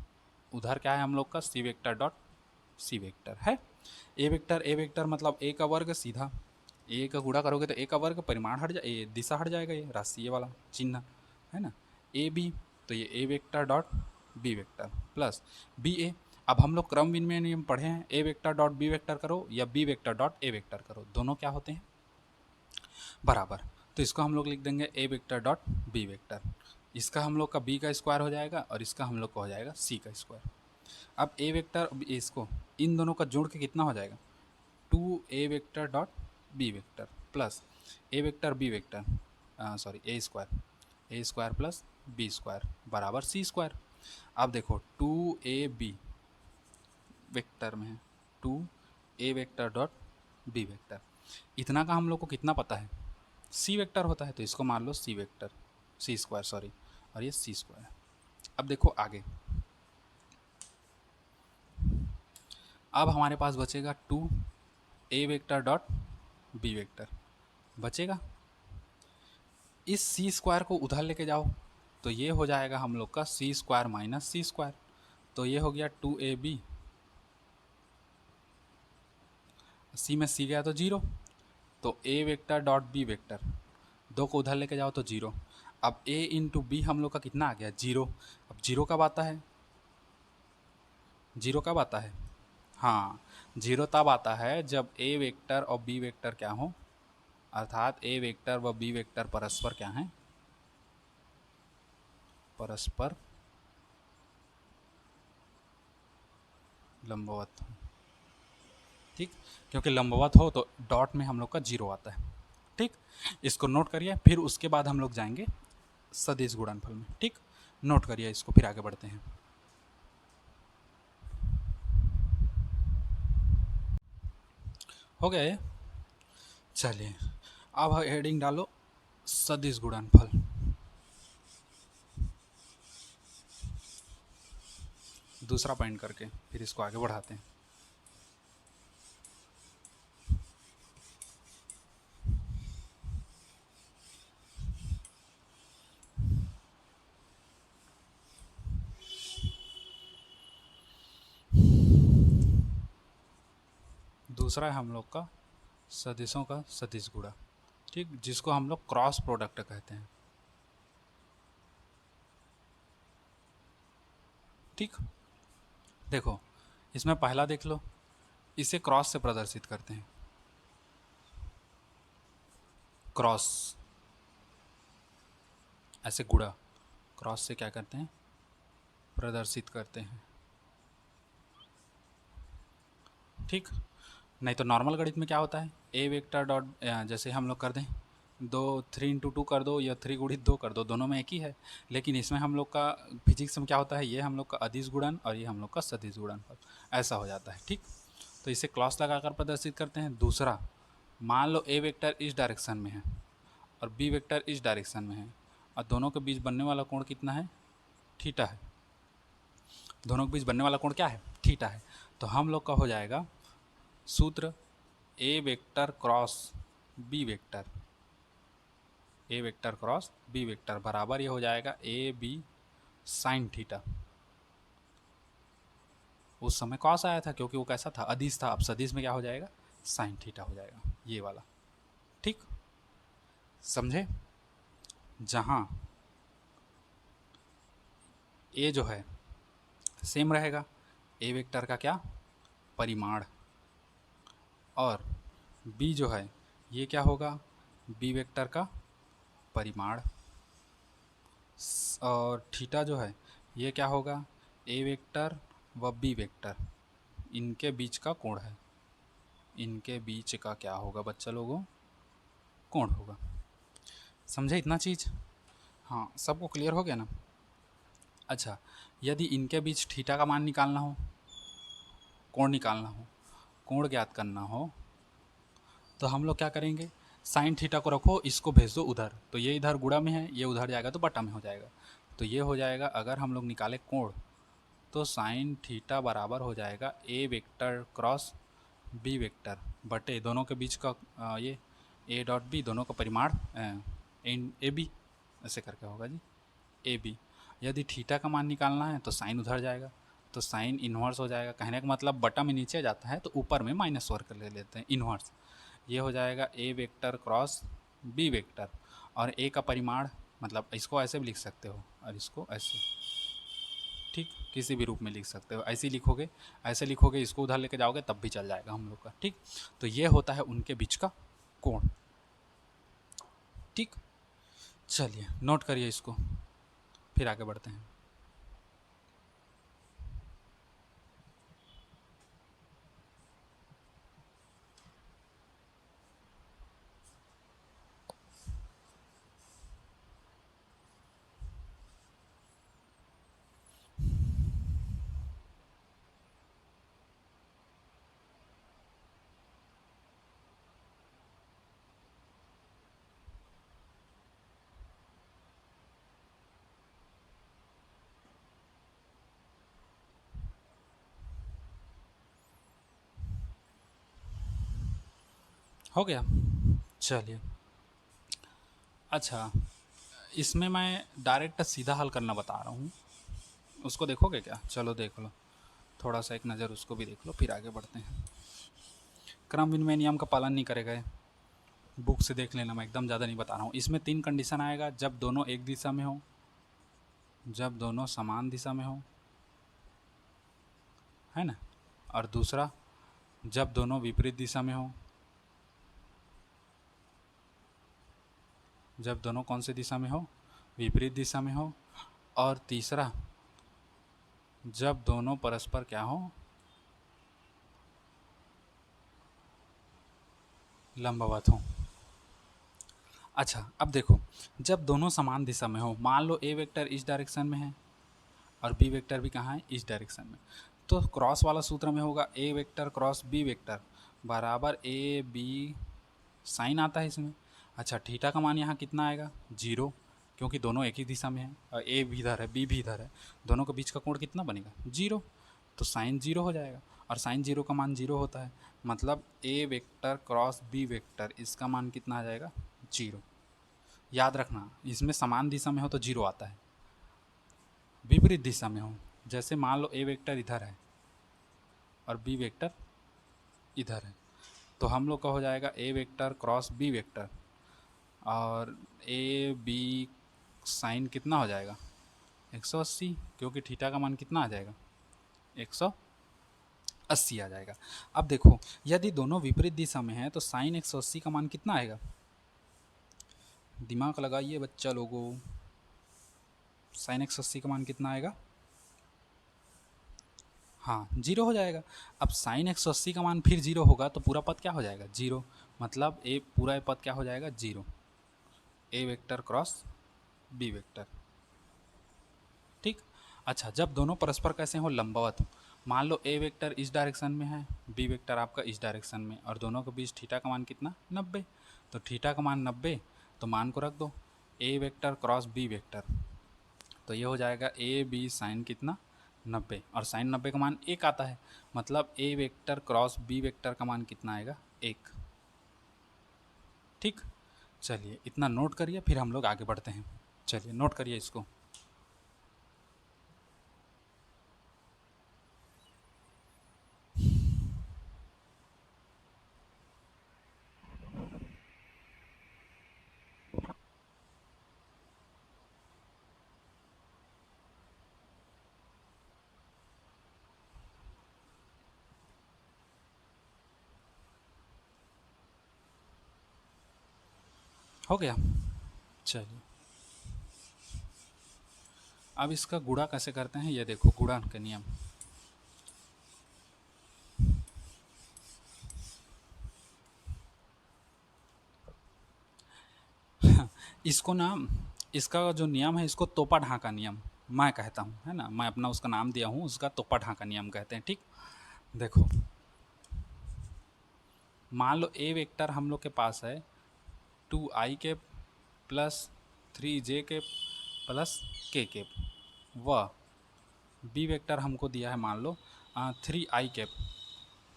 उधर क्या है हम लोग का C vector dot C vector है। ए वेक्टर मतलब ए का वर्ग सीधा, ए का गुणा करोगे तो ए का वर्ग, परिमाण हट जाए, दिशा हट जाएगा, ये राशि ये वाला चिन्ह है ना। ए बी तो ये A vector dot B vector plus B A. अब हम लोग क्रम विनिमय नियम पढ़े हैं, A vector dot B vector करो या B vector dot A vector करो, दोनों क्या होते हैं बराबर। तो इसको हम लोग लिख देंगे ए वेक्टर डॉट बी वेक्टर, इसका हम लोग का बी का स्क्वायर हो जाएगा और इसका हम लोग का हो जाएगा सी का स्क्वायर। अब ए वेक्टर इसको इन दोनों का जोड़ के कितना हो जाएगा, 2 A vector dot B vector plus A vector B vector sorry A square plus B square बराबर सी स्क्वायर। अब देखो 2ab वेक्टर में है 2a vector dot B vector, इतना का हम लोग को कितना पता है, सी वेक्टर होता है, तो इसको मान लो C vector C square sorry, और ये सी स्क्वायर। अब देखो आगे, अब हमारे पास बचेगा 2a vector dot B vector बचेगा। इस सी स्क्वायर को उधर लेके जाओ तो ये हो जाएगा हम लोग का सी स्क्वायर माइनस सी स्क्वायर, तो ये हो गया 2ab, सी में सी गया तो जीरो, तो A vector dot B vector, दो को उधर लेके जाओ तो जीरो। अब ए इंटू बी हम लोग का कितना आ गया जीरो। अब जीरो कब आता है, जीरो कब आता है, हाँ जीरो तब आता है जब ए वेक्टर और बी वेक्टर क्या हो, अर्थात ए वेक्टर व बी वेक्टर परस्पर क्या हैं, परस्पर लंबवत हो। ठीक, क्योंकि लंबवत हो तो डॉट में हम लोग का जीरो आता है। ठीक, इसको नोट करिए, फिर उसके बाद हम लोग जाएंगे सदिश गुणनफल में। ठीक, नोट करिए इसको, फिर आगे बढ़ते हैं। हो गया ये, चलिए अब हेडिंग डालो सदिश गुणनफल। दूसरा पॉइंट करके फिर इसको आगे बढ़ाते हैं। दूसरा है हम लोग का सदिशों का सदिश गुणा, ठीक, जिसको हम लोग क्रॉस प्रोडक्ट कहते हैं। ठीक, देखो इसमें पहला देख लो, इसे क्रॉस से प्रदर्शित करते हैं, क्रॉस ऐसे गुणा, क्रॉस से क्या करते हैं प्रदर्शित करते हैं। ठीक, नहीं तो नॉर्मल गणित में क्या होता है, ए वेक्टर डॉट जैसे हम लोग कर दें दो 3 × 2 कर दो या 3 गुणित 2 कर दो, दोनों में एक ही है। लेकिन इसमें हम लोग का फिजिक्स में क्या होता है, ये हम लोग का अदिश गुणन और ये हम लोग का सदिश गुणनफल, ऐसा हो जाता है। ठीक, तो इसे क्रॉस लगाकर प्रदर्शित करते हैं। दूसरा, मान लो ए वेक्टर इस डायरेक्शन में है और बी वेक्टर इस डायरेक्शन में है, और दोनों के बीच बनने वाला कोण कितना है, थीटा है। दोनों के बीच बनने वाला कोण क्या है, थीटा है। तो हम लोग का हो जाएगा सूत्र ए वेक्टर क्रॉस बी वेक्टर, ए वेक्टर क्रॉस बी वेक्टर बराबर ये हो जाएगा ए बी साइन थीटा। उस समय कॉस आया था क्योंकि वो कैसा था, अदिश था। अब सदिश में क्या हो जाएगा, साइन थीटा हो जाएगा, ये वाला। ठीक, समझे। जहाँ ए जो है सेम रहेगा, ए वेक्टर का क्या परिमाण, और बी जो है ये क्या होगा, बी वेक्टर का परिमाण, और थीटा जो है ये क्या होगा, ए वेक्टर व बी वेक्टर इनके बीच का कोण है, इनके बीच का क्या होगा बच्चा लोगों, कोण होगा। समझे इतना चीज़, हाँ सबको क्लियर हो गया ना। अच्छा, यदि इनके बीच थीटा का मान निकालना हो, कोण निकालना हो, कोण ज्ञात करना हो, तो हम लोग क्या करेंगे, साइन थीटा को रखो, इसको भेज दो उधर, तो ये इधर गुणा में है, ये उधर जाएगा तो बटा में हो जाएगा। तो ये हो जाएगा, अगर हम लोग निकाले कोण तो साइन थीटा बराबर हो जाएगा A vector cross B vector बटे दोनों के बीच का ये ए डॉट बी, दोनों का परिमाण इन ए बी, ऐसे करके होगा जी ए बी। यदि थीटा का मान निकालना है तो साइन उधर जाएगा, तो साइन इन्वर्स हो जाएगा। कहने का मतलब बटा में नीचे जाता है तो ऊपर में माइनस वर्ग ले लेते हैं, इन्वर्स। ये हो जाएगा A vector cross B vector, और ए का परिमाण मतलब इसको ऐसे भी लिख सकते हो और इसको ऐसे, ठीक, किसी भी रूप में लिख सकते हो। ऐसे लिखोगे, ऐसे लिखोगे, इसको उधर लेके जाओगे तब भी चल जाएगा हम लोग का, ठीक। तो ये होता है उनके बीच का कोण, ठीक। चलिए नोट करिए इसको, फिर आगे बढ़ते हैं। हो गया, चलिए। अच्छा, इसमें मैं डायरेक्ट सीधा हल करना बता रहा हूँ, उसको देखोगे क्या? चलो देख लो, थोड़ा सा एक नज़र उसको भी देख लो, फिर आगे बढ़ते हैं। क्रम विनिमय नियम का पालन नहीं करेगा, बुक से देख लेना, मैं एकदम ज़्यादा नहीं बता रहा हूँ। इसमें 3 कंडीशन आएगा, जब दोनों एक दिशा में हो, जब दोनों समान दिशा में हो, है ना, और दूसरा जब दोनों विपरीत दिशा में हो। जब दोनों कौन सी दिशा में हो? विपरीत दिशा में हो। और तीसरा जब दोनों परस्पर क्या हो? लंबवत हो। अच्छा, अब देखो, जब दोनों समान दिशा में हो, मान लो ए वेक्टर इस डायरेक्शन में है और बी वेक्टर भी कहाँ है? इस डायरेक्शन में, तो क्रॉस वाला सूत्र में होगा ए वेक्टर क्रॉस बी वेक्टर बराबर ए बी साइन आता है इसमें। अच्छा, थीटा का मान यहाँ कितना आएगा? 0, क्योंकि दोनों एक ही दिशा में है और ए भी इधर है, बी भी इधर है, दोनों के बीच का कोण कितना बनेगा? 0। तो साइन 0 हो जाएगा, और साइन 0 का मान 0 होता है, मतलब ए वेक्टर क्रॉस बी वेक्टर इसका मान कितना आ जाएगा? 0। याद रखना, इसमें समान दिशा में हो तो 0 आता है, विपरीत दिशा में हो, जैसे मान लो ए वेक्टर इधर है और बी वेक्टर इधर है, तो हम लोग का हो जाएगा A vector cross B vector, और ए बी साइन कितना हो जाएगा? 180, क्योंकि थीटा का मान कितना आ जाएगा? 180 आ जाएगा। अब देखो, यदि दोनों विपरीत दिशा में है तो साइन 180 का मान कितना आएगा? दिमाग लगाइए बच्चा लोगों, साइन 180 का मान कितना आएगा? हाँ, 0 हो जाएगा। अब साइन 180 का मान फिर 0 होगा तो पूरा पद क्या हो जाएगा? 0, मतलब ए पूरा पद क्या हो जाएगा? 0। ए वेक्टर क्रॉस बी वेक्टर, ठीक। अच्छा, जब दोनों परस्पर कैसे हो? लंबवत हो। मान लो ए वेक्टर इस डायरेक्शन में है, बी वेक्टर आपका इस डायरेक्शन में, और दोनों के बीच थीटा का मान कितना? 90। तो थीटा का मान 90, तो मान को रख दो ए वेक्टर क्रॉस बी वेक्टर, तो ये हो जाएगा ए बी साइन कितना? 90, और साइन 90 का मान 1 आता है, मतलब ए वेक्टर क्रॉस बी वेक्टर का मान कितना आएगा? 1, ठीक। चलिए इतना नोट करिए, फिर हम लोग आगे बढ़ते हैं। चलिए नोट करिए इसको। हो गया, चलिए। अब इसका गुणा कैसे करते हैं, ये देखो, गुणा का नियम। इसको ना, इसका जो नियम है इसको तोपा ढांका नियम मैं कहता हूँ, है ना, मैं अपना उसका नाम दिया हूँ, उसका तोपा ढांका नियम कहते हैं, ठीक। देखो, मान लो ए वेक्टर हम लोग के पास है 2i के प्लस 3j के प्लस k के, व बी वेक्टर हमको दिया है मान लो 3i cap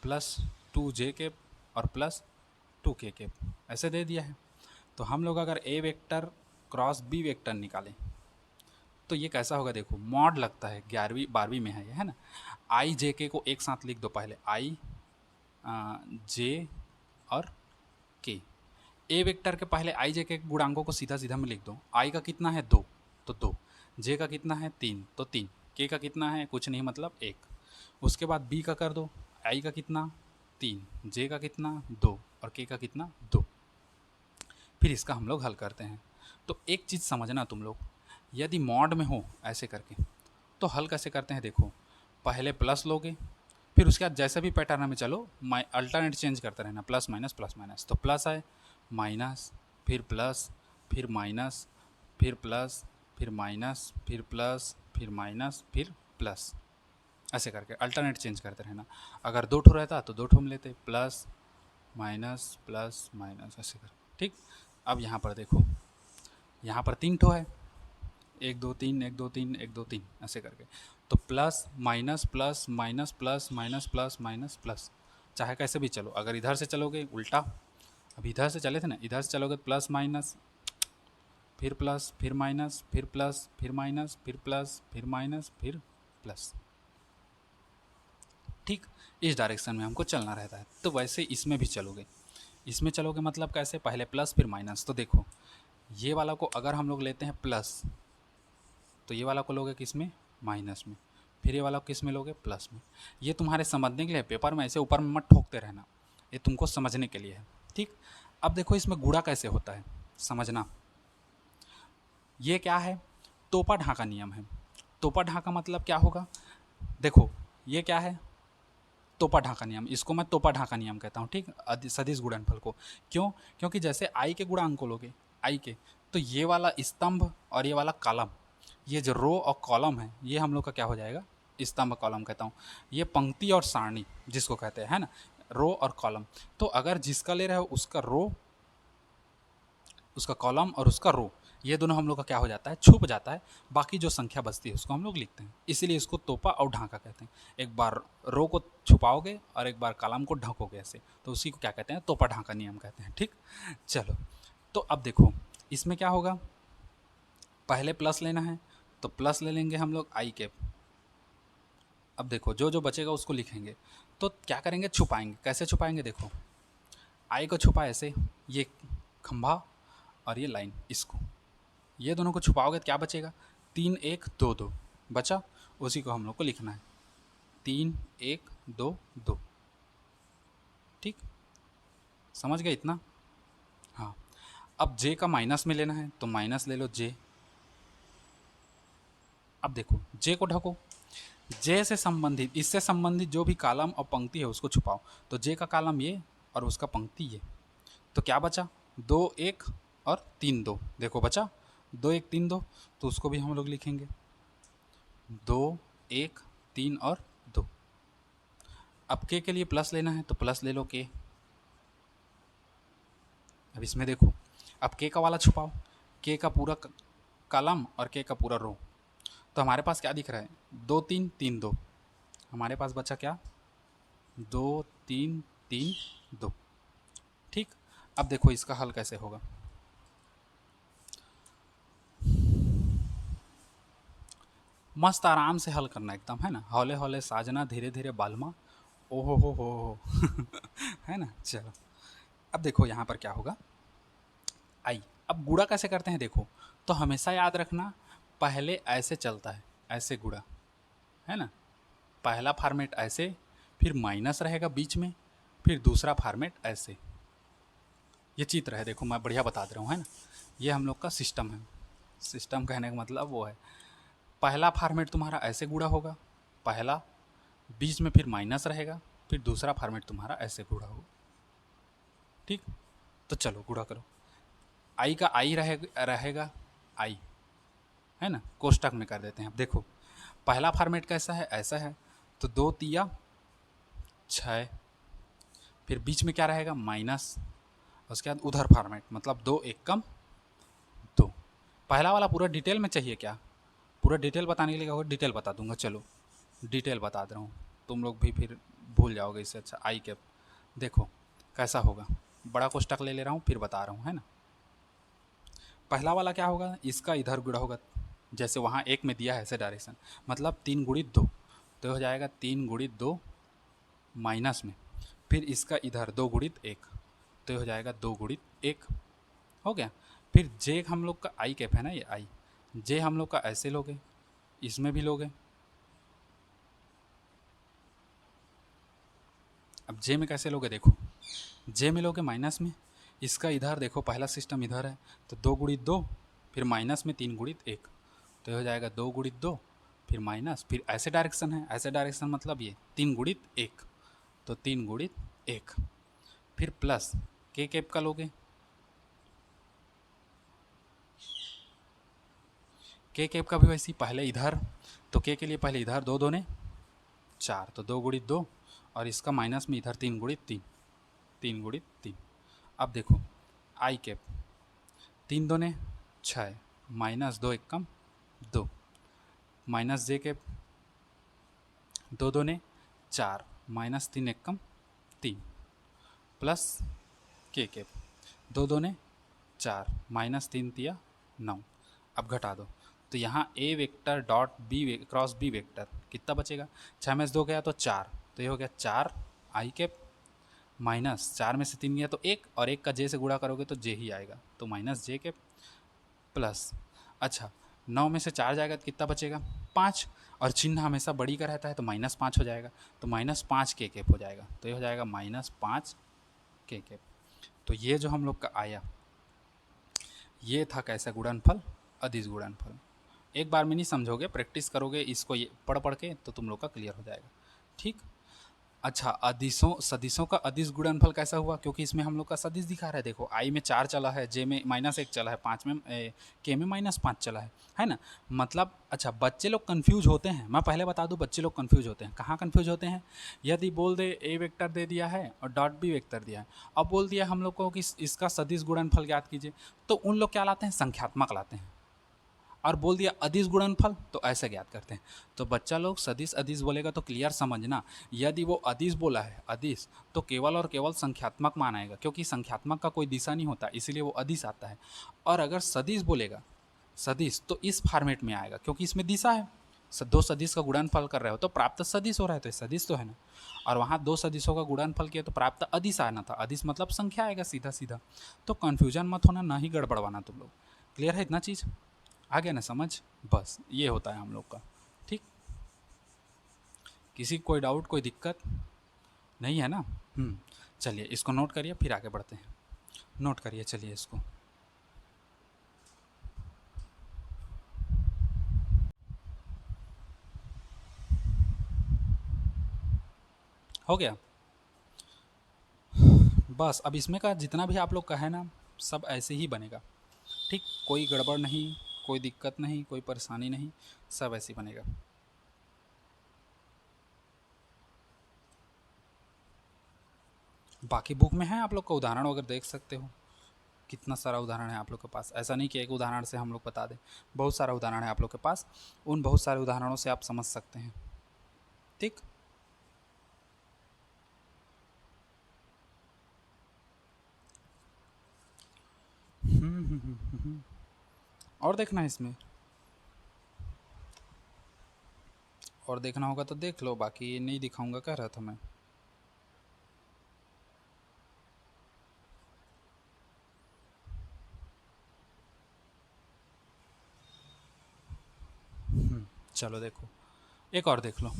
plus 2j cap और प्लस 2k कैप, ऐसे दे दिया है। तो हम लोग अगर ए वेक्टर क्रॉस बी वेक्टर निकालें तो ये कैसा होगा, देखो मॉड लगता है, 11वीं 12वीं में है ये, है ना। आई जे के को एक साथ लिख दो, पहले आई जे और के। ए वेक्टर के पहले आई जे के गुणांकों को सीधा सीधा में लिख दो। आई का कितना है 2 तो 2, जे का कितना है 3 तो 3, के का कितना है कुछ नहीं मतलब 1। उसके बाद बी का कर दो, आई का कितना 3, जे का कितना 2 और के का कितना 2। फिर इसका हम लोग हल करते हैं। तो एक चीज़ समझना तुम लोग, यदि मॉड में हो ऐसे करके तो हल कैसे करते हैं, देखो पहले प्लस लोगे, फिर उसके बाद जैसे भी पैटर्न में चलो अल्टरनेट चेंज करते रहना, प्लस माइनस। तो प्लस आए, माइनस, फिर प्लस, फिर माइनस, फिर प्लस, फिर माइनस, फिर प्लस, फिर माइनस, फिर प्लस, ऐसे करके अल्टरनेट चेंज करते रहना। अगर 2 ठो रहता तो 2 ठो में लेते, प्लस माइनस ऐसे कर, ठीक। अब यहाँ पर देखो, यहाँ पर 3 ठो है, 1 2 3 1 2 3 1 2 3 ऐसे करके। तो plus minus plus minus plus minus plus minus plus, चाहे कैसे भी चलो। अगर इधर से चलोगे उल्टा, अब इधर से चले थे ना, इधर से चलोगे प्लस माइनस, फिर प्लस, फिर माइनस, फिर प्लस, फिर माइनस, फिर प्लस, फिर माइनस, फिर प्लस, ठीक। इस डायरेक्शन में हमको चलना रहता है। तो वैसे इसमें भी चलोगे, इसमें चलोगे मतलब कैसे, पहले प्लस फिर माइनस। तो देखो ये वाला को अगर हम लोग लेते हैं प्लस तो ये वाला को लोगे किस में, माइनस में, फिर ये वाला किस में लोगे, प्लस में। ये तुम्हारे समझने के लिए, पेपर में ऐसे ऊपर में मत ठोकते रहना, ये तुमको समझने के लिए है, ठीक। अब देखो इसमें गुणा कैसे होता है समझना। ये क्या है, तोपा ढाका नियम है। तोपा ढाका मतलब क्या होगा, देखो ये क्या है, तोपा ढाका नियम, इसको मैं तोपा ढाका नियम कहता हूँ, ठीक। सदिश गुणनफल को, क्यों, क्योंकि जैसे आई के गुणांक को लोगे, आई के, तो ये वाला स्तंभ और ये वाला कॉलम, ये जो रो और कॉलम है ये हम लोग का क्या हो जाएगा, स्तंभ कॉलम कहता हूँ। ये पंक्ति और सारणी जिसको कहते हैं, है ना, रो और कॉलम। तो अगर जिसका ले रहे हो उसका रो, उसका कॉलम और उसका रो, ये दोनों हम लोग का क्या हो जाता है, छुप जाता है। बाकी जो संख्या बचती है उसको हम लोग लिखते हैं, इसीलिए इसको तोपा और ढाका कहते हैं। एक बार रो को छुपाओगे और एक बार कॉलम को ढकोगे ऐसे, तो उसी को क्या कहते हैं, तोपा ढाका नियम कहते हैं, ठीक। चलो तो अब देखो इसमें क्या होगा, पहले प्लस लेना है तो प्लस ले लेंगे हम लोग आई कैप। अब देखो जो जो बचेगा उसको लिखेंगे। तो क्या करेंगे, छुपाएंगे। कैसे छुपाएंगे, देखो आई को छुपा ऐसे, ये खंभा और ये लाइन, इसको, ये दोनों को छुपाओगे तो क्या बचेगा, 3 1 2 2 बचा, उसी को हम लोग को लिखना है, 3 1 2 2, ठीक। समझ गए इतना, हाँ। अब जे का माइनस में लेना है तो माइनस ले लो जे। अब देखो जे को ढको, जे से संबंधित, इससे संबंधित जो भी कॉलम और पंक्ति है उसको छुपाओ। तो जे का कॉलम ये और उसका पंक्ति ये, तो क्या बचा, 2 1 और 3 2, देखो बचा 2 1 3 2, तो उसको भी हम लोग लिखेंगे 2 1 3 और 2। अब के लिए प्लस लेना है तो प्लस ले लो के। अब इसमें देखो, अब के का वाला छुपाओ, के का पूरा कॉलम और के का पूरा रो। तो हमारे पास क्या दिख रहा है, 2 3 3 2, हमारे पास बचा क्या, 2 3 3 2, ठीक। अब देखो इसका हल कैसे होगा, मस्त आराम से हल करना एकदम, है ना, हौले हौले साजना धीरे धीरे बालमा, ओहो हो है ना। चलो अब देखो यहाँ पर क्या होगा, आई। अब गुणा कैसे करते हैं देखो, तो हमेशा याद रखना पहले ऐसे चलता है, ऐसे गुणा, है ना, पहला फॉर्मेट ऐसे, फिर माइनस रहेगा बीच में, फिर दूसरा फॉर्मेट ऐसे। ये चित्र है, देखो मैं बढ़िया बता दे रहा हूँ, है ना, ये हम लोग का सिस्टम है। सिस्टम कहने का मतलब वो है, पहला फॉर्मेट तुम्हारा ऐसे गुणा होगा, पहला, बीच में फिर माइनस रहेगा, फिर दूसरा फॉर्मेट तुम्हारा ऐसे गुणा होगा, ठीक। तो चलो गुणा करो, आई का आई रहेगा आई, है ना, कोष्टक में कर देते हैं। अब देखो पहला फॉर्मेट कैसा है, ऐसा है, तो 2 तिया 6, फिर बीच में क्या रहेगा, माइनस, उसके बाद उधर फॉर्मेट, मतलब 2 1 कम 2। पहला वाला पूरा डिटेल में चाहिए क्या, पूरा डिटेल बताने के लिए क्या होगा, डिटेल बता दूंगा, चलो डिटेल बता दे रहा हूँ, तुम लोग भी फिर भूल जाओगे इससे अच्छा। आई कैप देखो कैसा होगा, बड़ा कोष्टक ले रहा हूँ फिर बता रहा हूँ, है ना। पहला वाला क्या होगा, इसका इधर गुणा होगा, जैसे वहाँ एक में दिया है ऐसे डायरेक्शन, मतलब 3 × 2, तो हो जाएगा 3 × 2 माइनस में, फिर इसका इधर 2 × 1, तो हो जाएगा 2 × 1, हो गया। फिर जे हम लोग का आई कैप है ना, ये आई जे हम लोग का ऐसे लोगे, इसमें भी लोगे। अब जे में कैसे लोगे देखो, जे में लोगे माइनस में, इसका इधर देखो पहला सिस्टम इधर है, तो 2 × 2 फिर माइनस में 3 × 1, तो हो जाएगा 2 × 2 फिर माइनस, फिर ऐसे डायरेक्शन है, ऐसे डायरेक्शन मतलब ये 3 × 1, तो 3 × 1, फिर प्लस के कैप का लोगे, के कैप का भी वैसे ही पहले इधर, तो के लिए पहले इधर 2 × 2 = 4, तो 2 × 2 और इसका माइनस में इधर 3 × 3, 3 × 3। अब देखो आई कैप 3 × 2 = 6 माइनस 2 × 1 = 2, माइनस जे कैप 2 × 2 = 4 माइनस 3 × 1 = 3, प्लस के कैप 2 × 2 = 4 माइनस 3 × 3 = 9। अब घटा दो, तो यहाँ A vector dot B cross B vector कितना बचेगा, 6 में से 2 गया तो 4, तो ये हो गया 4 आई कैप माइनस 4 में से 3 गया तो 1, और 1 का जे से गुणा करोगे तो जे ही आएगा, तो माइनस जे कैप प्लस, अच्छा 9 में से 4 जाएगा तो कितना बचेगा 5, और चिन्ह हमेशा बड़ी का रहता है तो -5 हो जाएगा, तो -5 के कैप हो जाएगा, तो ये हो जाएगा -5 के कैप। तो ये जो हम लोग का आया, ये था कैसा गुणनफल, अदिश गुणनफल। एक बार में नहीं समझोगे, प्रैक्टिस करोगे इसको, ये पढ़ पढ़ के तो तुम लोग का क्लियर हो जाएगा, ठीक। अच्छा, अदिशों सदिशों का अदिश गुणनफल कैसा हुआ, क्योंकि इसमें हम लोग का सदिश दिखा रहा है, देखो आई में 4 चला है, जे में -1 चला है, 5 में के में -5 चला है ना। मतलब अच्छा बच्चे लोग कंफ्यूज होते हैं, मैं पहले बता दूं बच्चे लोग कंफ्यूज होते हैं, कहाँ कंफ्यूज होते हैं, यदि बोल दे ए वेक्टर दे दिया है और डॉट बी वेक्टर दिया है, अब बोल दिया हम लोग को कि इसका सदिश गुणनफल ज्ञात कीजिए, तो उन लोग क्या लाते हैं, संख्यात्मक लाते हैं, और बोल दिया अदिश गुणनफल तो ऐसे ज्ञात करते हैं। तो बच्चा लोग सदिश अदिश बोलेगा तो क्लियर समझना, यदि वो अदिश बोला है अदिश, तो केवल और केवल संख्यात्मक मान आएगा, क्योंकि संख्यात्मक का कोई दिशा नहीं होता, इसीलिए वो अदिश आता है। और अगर सदिश बोलेगा सदिश, तो इस फॉर्मेट में आएगा, क्योंकि इसमें दिशा है, दो सदिश का गुणनफल कर रहे हो तो प्राप्त सदिश हो रहा है, तो सदिश तो है ना, और वहाँ दो सदिशों का गुणनफल किया तो प्राप्त अदिश आना था, अदिश मतलब संख्या आएगा सीधा सीधा। तो कन्फ्यूजन मत होना, ना ही गड़बड़वाना तुम लोग, क्लियर है इतना चीज़, आ गया ना समझ, बस ये होता है हम लोग का, ठीक। किसी कोई डाउट कोई दिक्कत नहीं है ना। चलिए इसको नोट करिए फिर आगे बढ़ते हैं, नोट करिए चलिए इसको। हो गया, बस अब इसमें का जितना भी आप लोग का है ना, सब ऐसे ही बनेगा, ठीक, कोई गड़बड़ नहीं, कोई दिक्कत नहीं, कोई परेशानी नहीं, सब ऐसे ही बनेगा। बाकी बुक में है, आप लोग का उदाहरण वगैरह देख सकते हो, कितना सारा उदाहरण है आप लोग के पास, ऐसा नहीं कि एक उदाहरण से हम लोग बता दें, बहुत सारा उदाहरण है आप लोग के पास, उन बहुत सारे उदाहरणों से आप समझ सकते हैं, ठीक। और देखना है इसमें, और देखना होगा तो देख लो, बाकी नहीं दिखाऊंगा कह रहा था मैं। चलो देखो, एक और देख लो,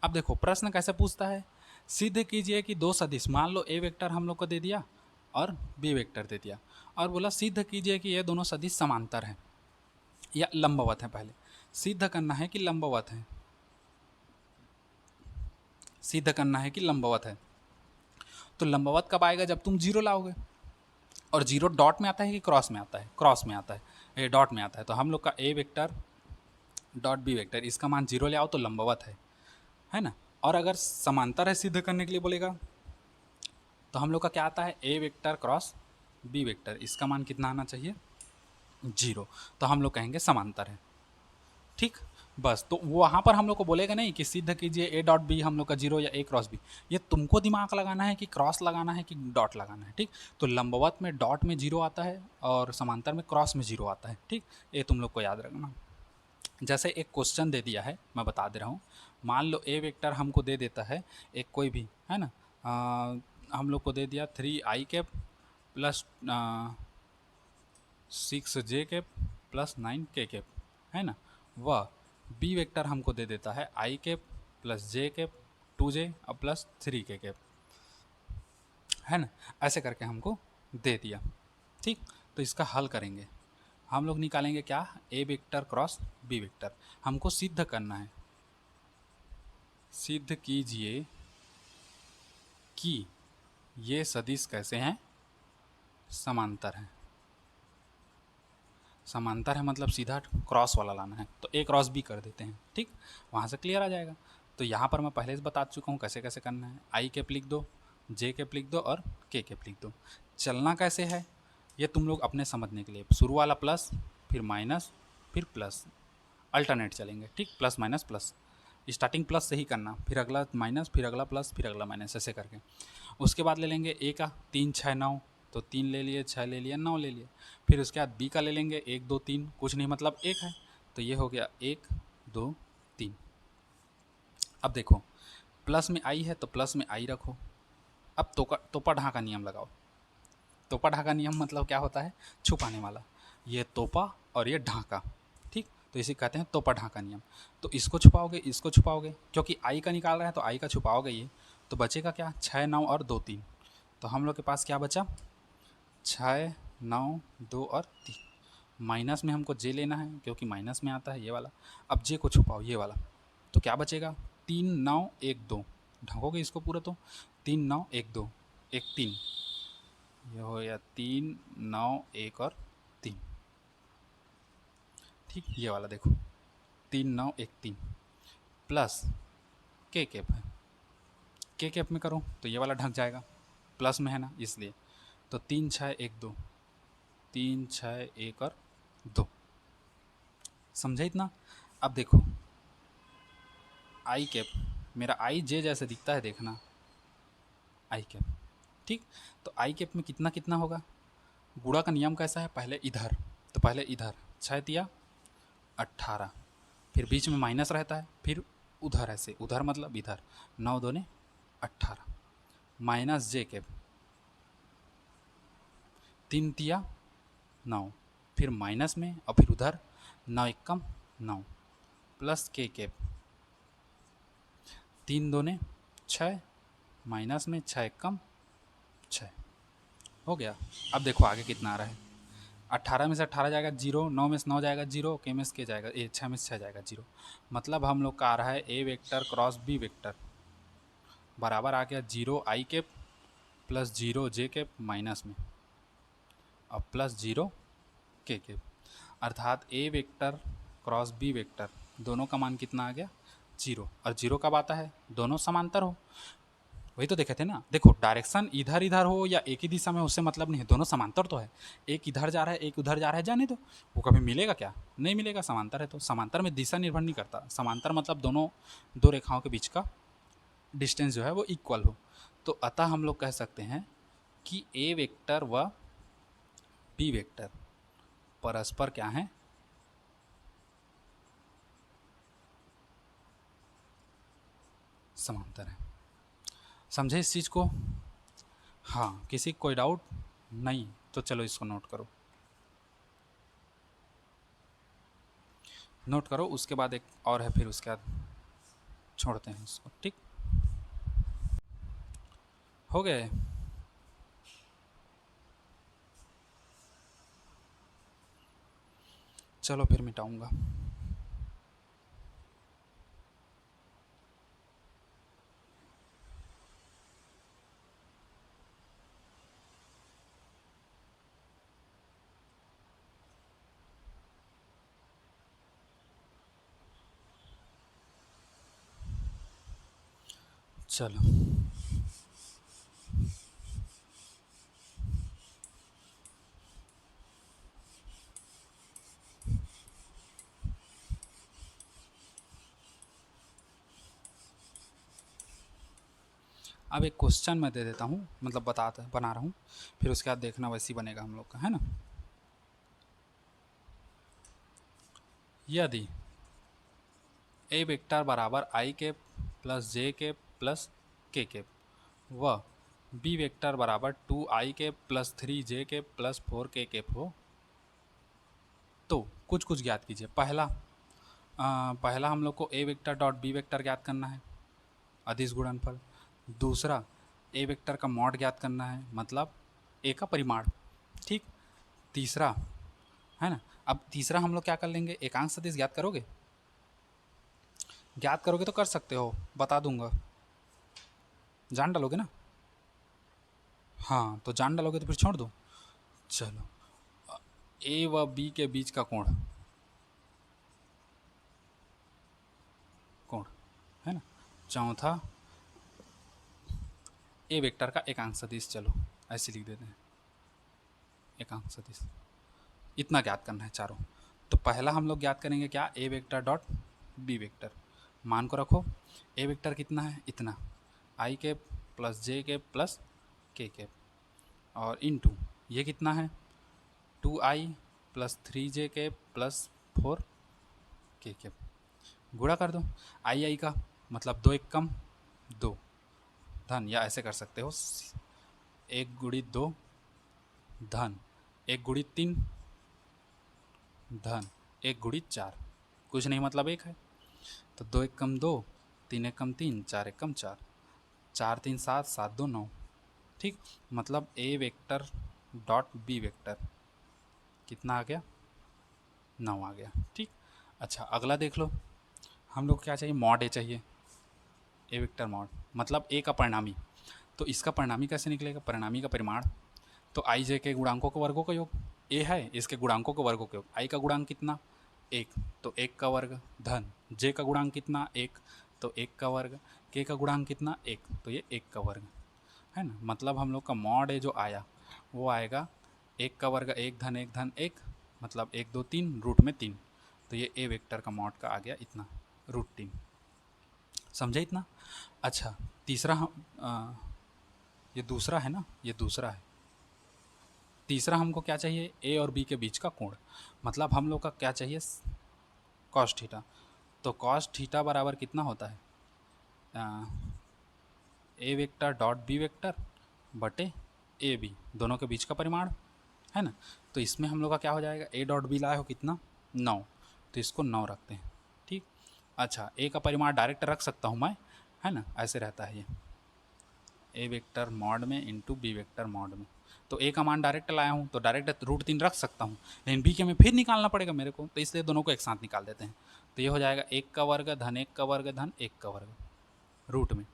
अब देखो प्रश्न कैसे पूछता है, सिद्ध कीजिए कि दो सदिश, मान लो ए वेक्टर हम लोग को दे दिया और बी वेक्टर दे दिया, और बोला सिद्ध कीजिए कि ये दोनों सदिश समांतर हैं या लंबवत हैं, पहले सिद्ध करना है कि लंबवत है, सिद्ध करना है कि लंबवत है। तो लंबवत कब आएगा, जब तुम जीरो लाओगे, और जीरो डॉट में आता है कि क्रॉस में आता है, क्रॉस में आता है, ये डॉट में आता है, तो हम लोग का ए वेक्टर डॉट बी वेक्टर इसका मान जीरो ले आओ तो लंबवत है ना। और अगर समांतर है सिद्ध करने के लिए बोलेगा, तो हम लोग का क्या आता है, A vector cross B vector, इसका मान कितना आना चाहिए, 0। तो हम लोग कहेंगे समांतर है। ठीक, बस तो वहाँ पर हम लोग को बोलेगा नहीं कि सिद्ध कीजिए ए डॉट बी हम लोग का 0 या ए क्रॉस बी, ये तुमको दिमाग लगाना है कि क्रॉस लगाना है कि डॉट लगाना है। ठीक, तो लंबवत में डॉट में 0 आता है और समांतर में क्रॉस में 0 आता है। ठीक, ये तुम लोग को याद रखना। जैसे एक क्वेश्चन दे दिया है, मैं बता दे रहा हूँ। मान लो ए वेक्टर हमको दे देता है एक कोई भी, है ना, हम लोग को दे दिया 3i cap plus 6j cap plus 9k cap, है ना। वह बी वेक्टर हमको दे देता है i cap plus j cap 2j और प्लस 3k कैप, है ना। ऐसे करके हमको दे दिया। ठीक, तो इसका हल करेंगे, हम लोग निकालेंगे क्या, ए वेक्टर क्रॉस बी वेक्टर। हमको सिद्ध करना है, सिद्ध कीजिए कि ये सदिश कैसे हैं, समांतर हैं। समांतर है मतलब सीधा क्रॉस वाला लाना है, तो ए क्रॉस बी कर देते हैं। ठीक, वहाँ से क्लियर आ जाएगा। तो यहाँ पर मैं पहले से बता चुका हूँ कैसे कैसे करना है। आई कैप लिख दो, जे कैप लिख दो और के कैप लिख दो। चलना कैसे है ये तुम लोग अपने समझने के लिए, शुरू वाला प्लस फिर माइनस फिर प्लस, अल्टरनेट चलेंगे। ठीक, plus minus plus, starting plus से ही करना, फिर अगला माइनस फिर अगला प्लस फिर अगला माइनस, ऐसे करके। उसके बाद ले लेंगे ए का 3 6 9, तो 3 ले लिए, 6 ले लिया, 9 ले लिए। फिर उसके बाद बी का ले लेंगे 1 2 3, कुछ नहीं मतलब 1 है, तो ये हो गया 1 2 3। अब देखो प्लस में आई है तो प्लस में आई रखो। अब तोपा ढाका नियम लगाओ। तोपा ढाका नियम मतलब क्या होता है, छुपाने वाला। ये तोपा और ये ढाका, ठीक, तो इसे कहते हैं तोपा ढाका नियम। तो इसको छुपाओगे क्योंकि आई का निकाल रहा है तो आई का छुपाओगे ये, तो बचेगा क्या, 6 9 और 2 3। तो हम लोग के पास क्या बचा, 6 9 2 और 3। माइनस में हमको जे लेना है क्योंकि माइनस में आता है ये वाला। अब जे को छुपाओ ये वाला, तो क्या बचेगा, 3 9 1 2। ढकोगे इसको पूरा तो 3 9 1 2 1 3, ये हो गया 3 9 1 और 3। ठीक, ये वाला देखो 3 9 1 3 प्लस के कैप है, के कैप में करो तो ये वाला ढक जाएगा, प्लस में है ना इसलिए। तो 3 6 1 2, 3 6 1 और 2, समझे इतना। अब देखो आई कैप, मेरा आई जे जैसे दिखता है देखना, आई कैप। ठीक, तो आई कैप में कितना कितना होगा, गुणा का नियम कैसा है, पहले इधर, तो पहले इधर 6 दिया 18, फिर बीच में माइनस रहता है, फिर उधर ऐसे, उधर मतलब इधर 9 दूने 18 माइनस जे कैप 3 दिया 9, फिर माइनस में और फिर उधर 9 एक कम 9 प्लस के कैप 3 दूने 6 माइनस में 6 एक कम 6, हो गया। अब देखो आगे कितना आ रहा है, 18 में से 18 जाएगा 0, 9 में से 9 जाएगा 0, के में से के जाएगा, 6 में से 6 जाएगा 0। मतलब हम लोग का आ रहा है A vector cross B vector बराबर आ गया 0 आई कैप प्लस 0 जे कैप माइनस में और प्लस 0 के कैप, अर्थात ए वेक्टर क्रॉस बी वेक्टर दोनों का मान कितना आ गया, 0। और 0 कब आता है, दोनों समांतर हो। वही तो देखे थे ना, देखो डायरेक्शन इधर इधर हो या एक ही दिशा में उससे मतलब नहीं है, दोनों समांतर तो है। एक इधर जा रहा है एक उधर जा रहा है, जाने दो, वो कभी मिलेगा क्या, नहीं मिलेगा, समांतर है। तो समांतर में दिशा निर्भर नहीं करता, समांतर मतलब दोनों दो रेखाओं के बीच का डिस्टेंस जो है वो इक्वल हो। तो अतः हम लोग कह सकते हैं कि ए वेक्टर व बी वेक्टर परस्पर क्या है, समांतर है। समझे इस चीज़ को। हाँ, किसी कोई डाउट नहीं तो चलो इसको नोट करो, नोट करो। उसके बाद एक और है, फिर उसके बाद छोड़ते हैं इसको। ठीक, हो गए। चलो फिर मिटाऊंगा। चलो अब एक क्वेश्चन मैं दे देता हूँ, मतलब बना रहा हूँ, फिर उसके बाद देखना वैसी बनेगा हम लोग का, है ना। यदि ए वेक्टर बराबर आई कैप प्लस जे कैप प्लस के कैप व बी वेक्टर बराबर 2i cap plus 3j cap plus 4k cap हो, तो कुछ कुछ ज्ञात कीजिए। पहला हम लोग को ए वेक्टर डॉट बी वेक्टर ज्ञात करना है, अदिश गुणनफल। दूसरा, ए वेक्टर का मॉड ज्ञात करना है, मतलब ए का परिमाण। ठीक। तीसरा, है ना, अब तीसरा हम लोग क्या कर लेंगे, एकांक सदिश ज्ञात करोगे? ज्ञात करोगे तो कर सकते हो, बता दूंगा। जान डालोगे ना? हाँ, तो जान डालोगे तो फिर छोड़ दो। चलो, ए व बी के बीच का कोण, कोण, है ना। चौथा, ए वेक्टर का एकांक सदिश, चलो ऐसे लिख देते हैं, एकांक सदिश। इतना ज्ञात करना है चारों। तो पहला हम लोग ज्ञात करेंगे क्या, ए वेक्टर डॉट बी वेक्टर। मान को रखो, ए वेक्टर कितना है, इतना, आई कैप प्लस जे कैप प्लस के कैप, और इनटू ये कितना है, 2i plus 3j cap plus 4k cap. गुणा कर दो आई आई का, मतलब 2 एक कम 2 धन, या ऐसे कर सकते हो, 1 गुणित 2 धन 1 गुणित 3 धन 1 गुणित 4, कुछ नहीं मतलब 1 है। तो 2 एक कम 2, 3 एक कम 3, 4 एक कम 4, 4 3 7, 7 2 9। ठीक, मतलब ए वेक्टर डॉट बी वेक्टर कितना आ गया, 9 आ गया। ठीक। अच्छा, अगला देख लो, हम लोग क्या चाहिए, मॉड ए चाहिए, ए वेक्टर मॉड, मतलब ए का परिणामी। तो इसका परिणामी कैसे निकलेगा, परिणामी का परिमाण, तो आई जे के गुणांकों के वर्गों का योग, ए है इसके गुणांकों के वर्गों का योग, आई का गुणांक कितना, 1, तो 1 का वर्ग, धन जे का गुणांक कितना, 1, तो 1 का वर्ग, के का गुणांक कितना, 1, तो ये 1 का वर्ग, है ना। मतलब हम लोग का मॉड ए जो आया वो आएगा 1 का वर्ग 1 धन 1, मतलब 1 2 3 रूट में 3, तो ये ए वेक्टर का मॉड का आ गया इतना, √3। समझे इतना? अच्छा, तीसरा ये दूसरा है ना, ये दूसरा है। तीसरा हमको क्या चाहिए, ए और बी के बीच का कोण, मतलब हम लोग का क्या चाहिए, कॉस थीटा। तो कॉस थीटा बराबर कितना होता है, A vector dot B vector बटे ए बी, दोनों के बीच का परिमाण, है ना। तो इसमें हम लोग का क्या हो जाएगा, ए डॉट बी लाए हो कितना, 9, तो इसको 9 रखते हैं। ठीक। अच्छा, ए का परिमाण डायरेक्ट रख सकता हूँ मैं, है ना, ऐसे रहता है ये, ए वेक्टर मॉड में इंटू बी वेक्टर मॉड में। तो ए का मान डायरेक्ट लाया हूँ तो डायरेक्ट √3 रख सकता हूँ, लेकिन बी के में फिर निकालना पड़ेगा मेरे को, तो इसलिए दोनों को एक साथ निकाल देते हैं। तो ये हो जाएगा 1 का वर्ग धन 1 का वर्ग धन 1 का वर्ग रूट में।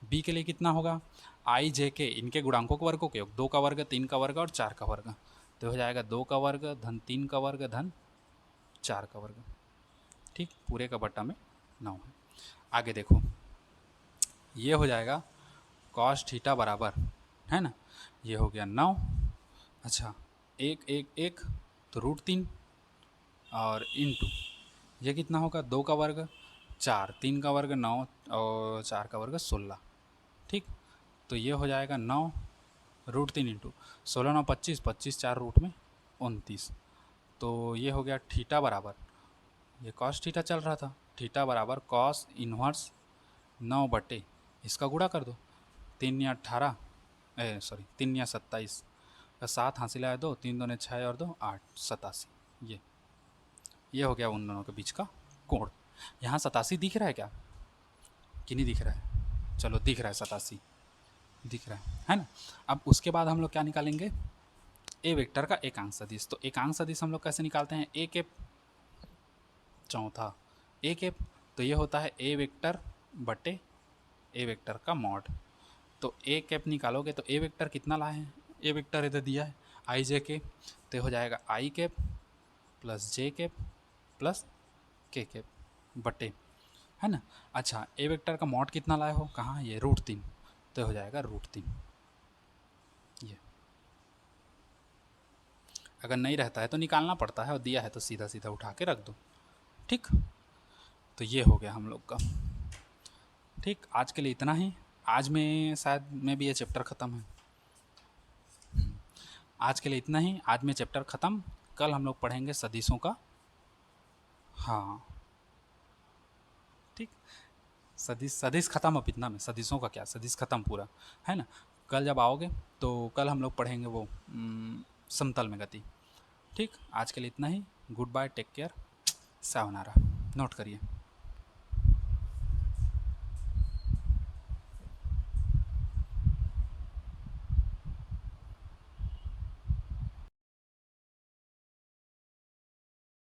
बी के लिए कितना होगा, आई जे के इनके गुणांकों के वर्गों के योग, 2 का वर्ग 3 का वर्ग और 4 का वर्ग, तो हो जाएगा 2 का वर्ग धन 3 का वर्ग धन 4 का वर्ग। ठीक, पूरे का बट्टा में 9 है। आगे देखो, ये हो जाएगा कॉस थीटा बराबर, है ना, ये हो गया 9। अच्छा, 1 1 1, तो √3, और इनटू ये कितना होगा, 2 का वर्ग 4, 3 का वर्ग 9 और 4 का वर्ग 16। ठीक, तो ये हो जाएगा 9 √3 इंटू 16 9 25, 25 4 रूट में 29। तो ये हो गया थीटा बराबर, ये कॉस थीटा चल रहा था, थीटा बराबर कॉस इन्वर्स 9 बटे इसका गुणा कर दो, 3 या 18, सॉरी 3 या 27 का 7 हासिल आया 2, 3 2 ने 6 और 2 8, 87। ये हो गया उन दोनों के बीच का कोण। यहाँ 87 दिख रहा है क्या, कि नहीं दिख रहा है? चलो दिख रहा है, 87 दिख रहा है ना। अब उसके बाद हम लोग क्या निकालेंगे, ए वेक्टर का एकांक सदिश। तो एकांक सदिश हम लोग कैसे निकालते हैं, ए कैप, चौथा ए कैप, तो ये होता है ए वेक्टर बटे ए वेक्टर का मॉड। तो ए कैप निकालोगे तो ए वेक्टर कितना लाए हैं, ए वेक्टर इधर दिया है आई जे के, तो हो जाएगा आई कैप प्लस जे कैप प्लस के कैप बटे, है ना। अच्छा, ए वेक्टर का मॉड कितना लाए हो, कहाँ, ये √3, तो हो जाएगा √3। ये अगर नहीं रहता है तो निकालना पड़ता है, और दिया है तो सीधा सीधा उठा के रख दो। ठीक, तो ये हो गया हम लोग का। ठीक, आज के लिए इतना ही। आज में शायद में भी ये चैप्टर ख़त्म है। आज के लिए इतना ही, आज में चैप्टर ख़त्म। कल हम लोग पढ़ेंगे सदिशों का। हाँ ठीक। सदिश सदिश ख़त्म, अब इतना में सदिशों का क्या, सदिश ख़त्म पूरा, है ना। कल जब आओगे तो कल हम लोग पढ़ेंगे वो समतल में गति। ठीक, आज के लिए इतना ही। गुड बाय, टेक केयर, सावनारा। नोट करिए।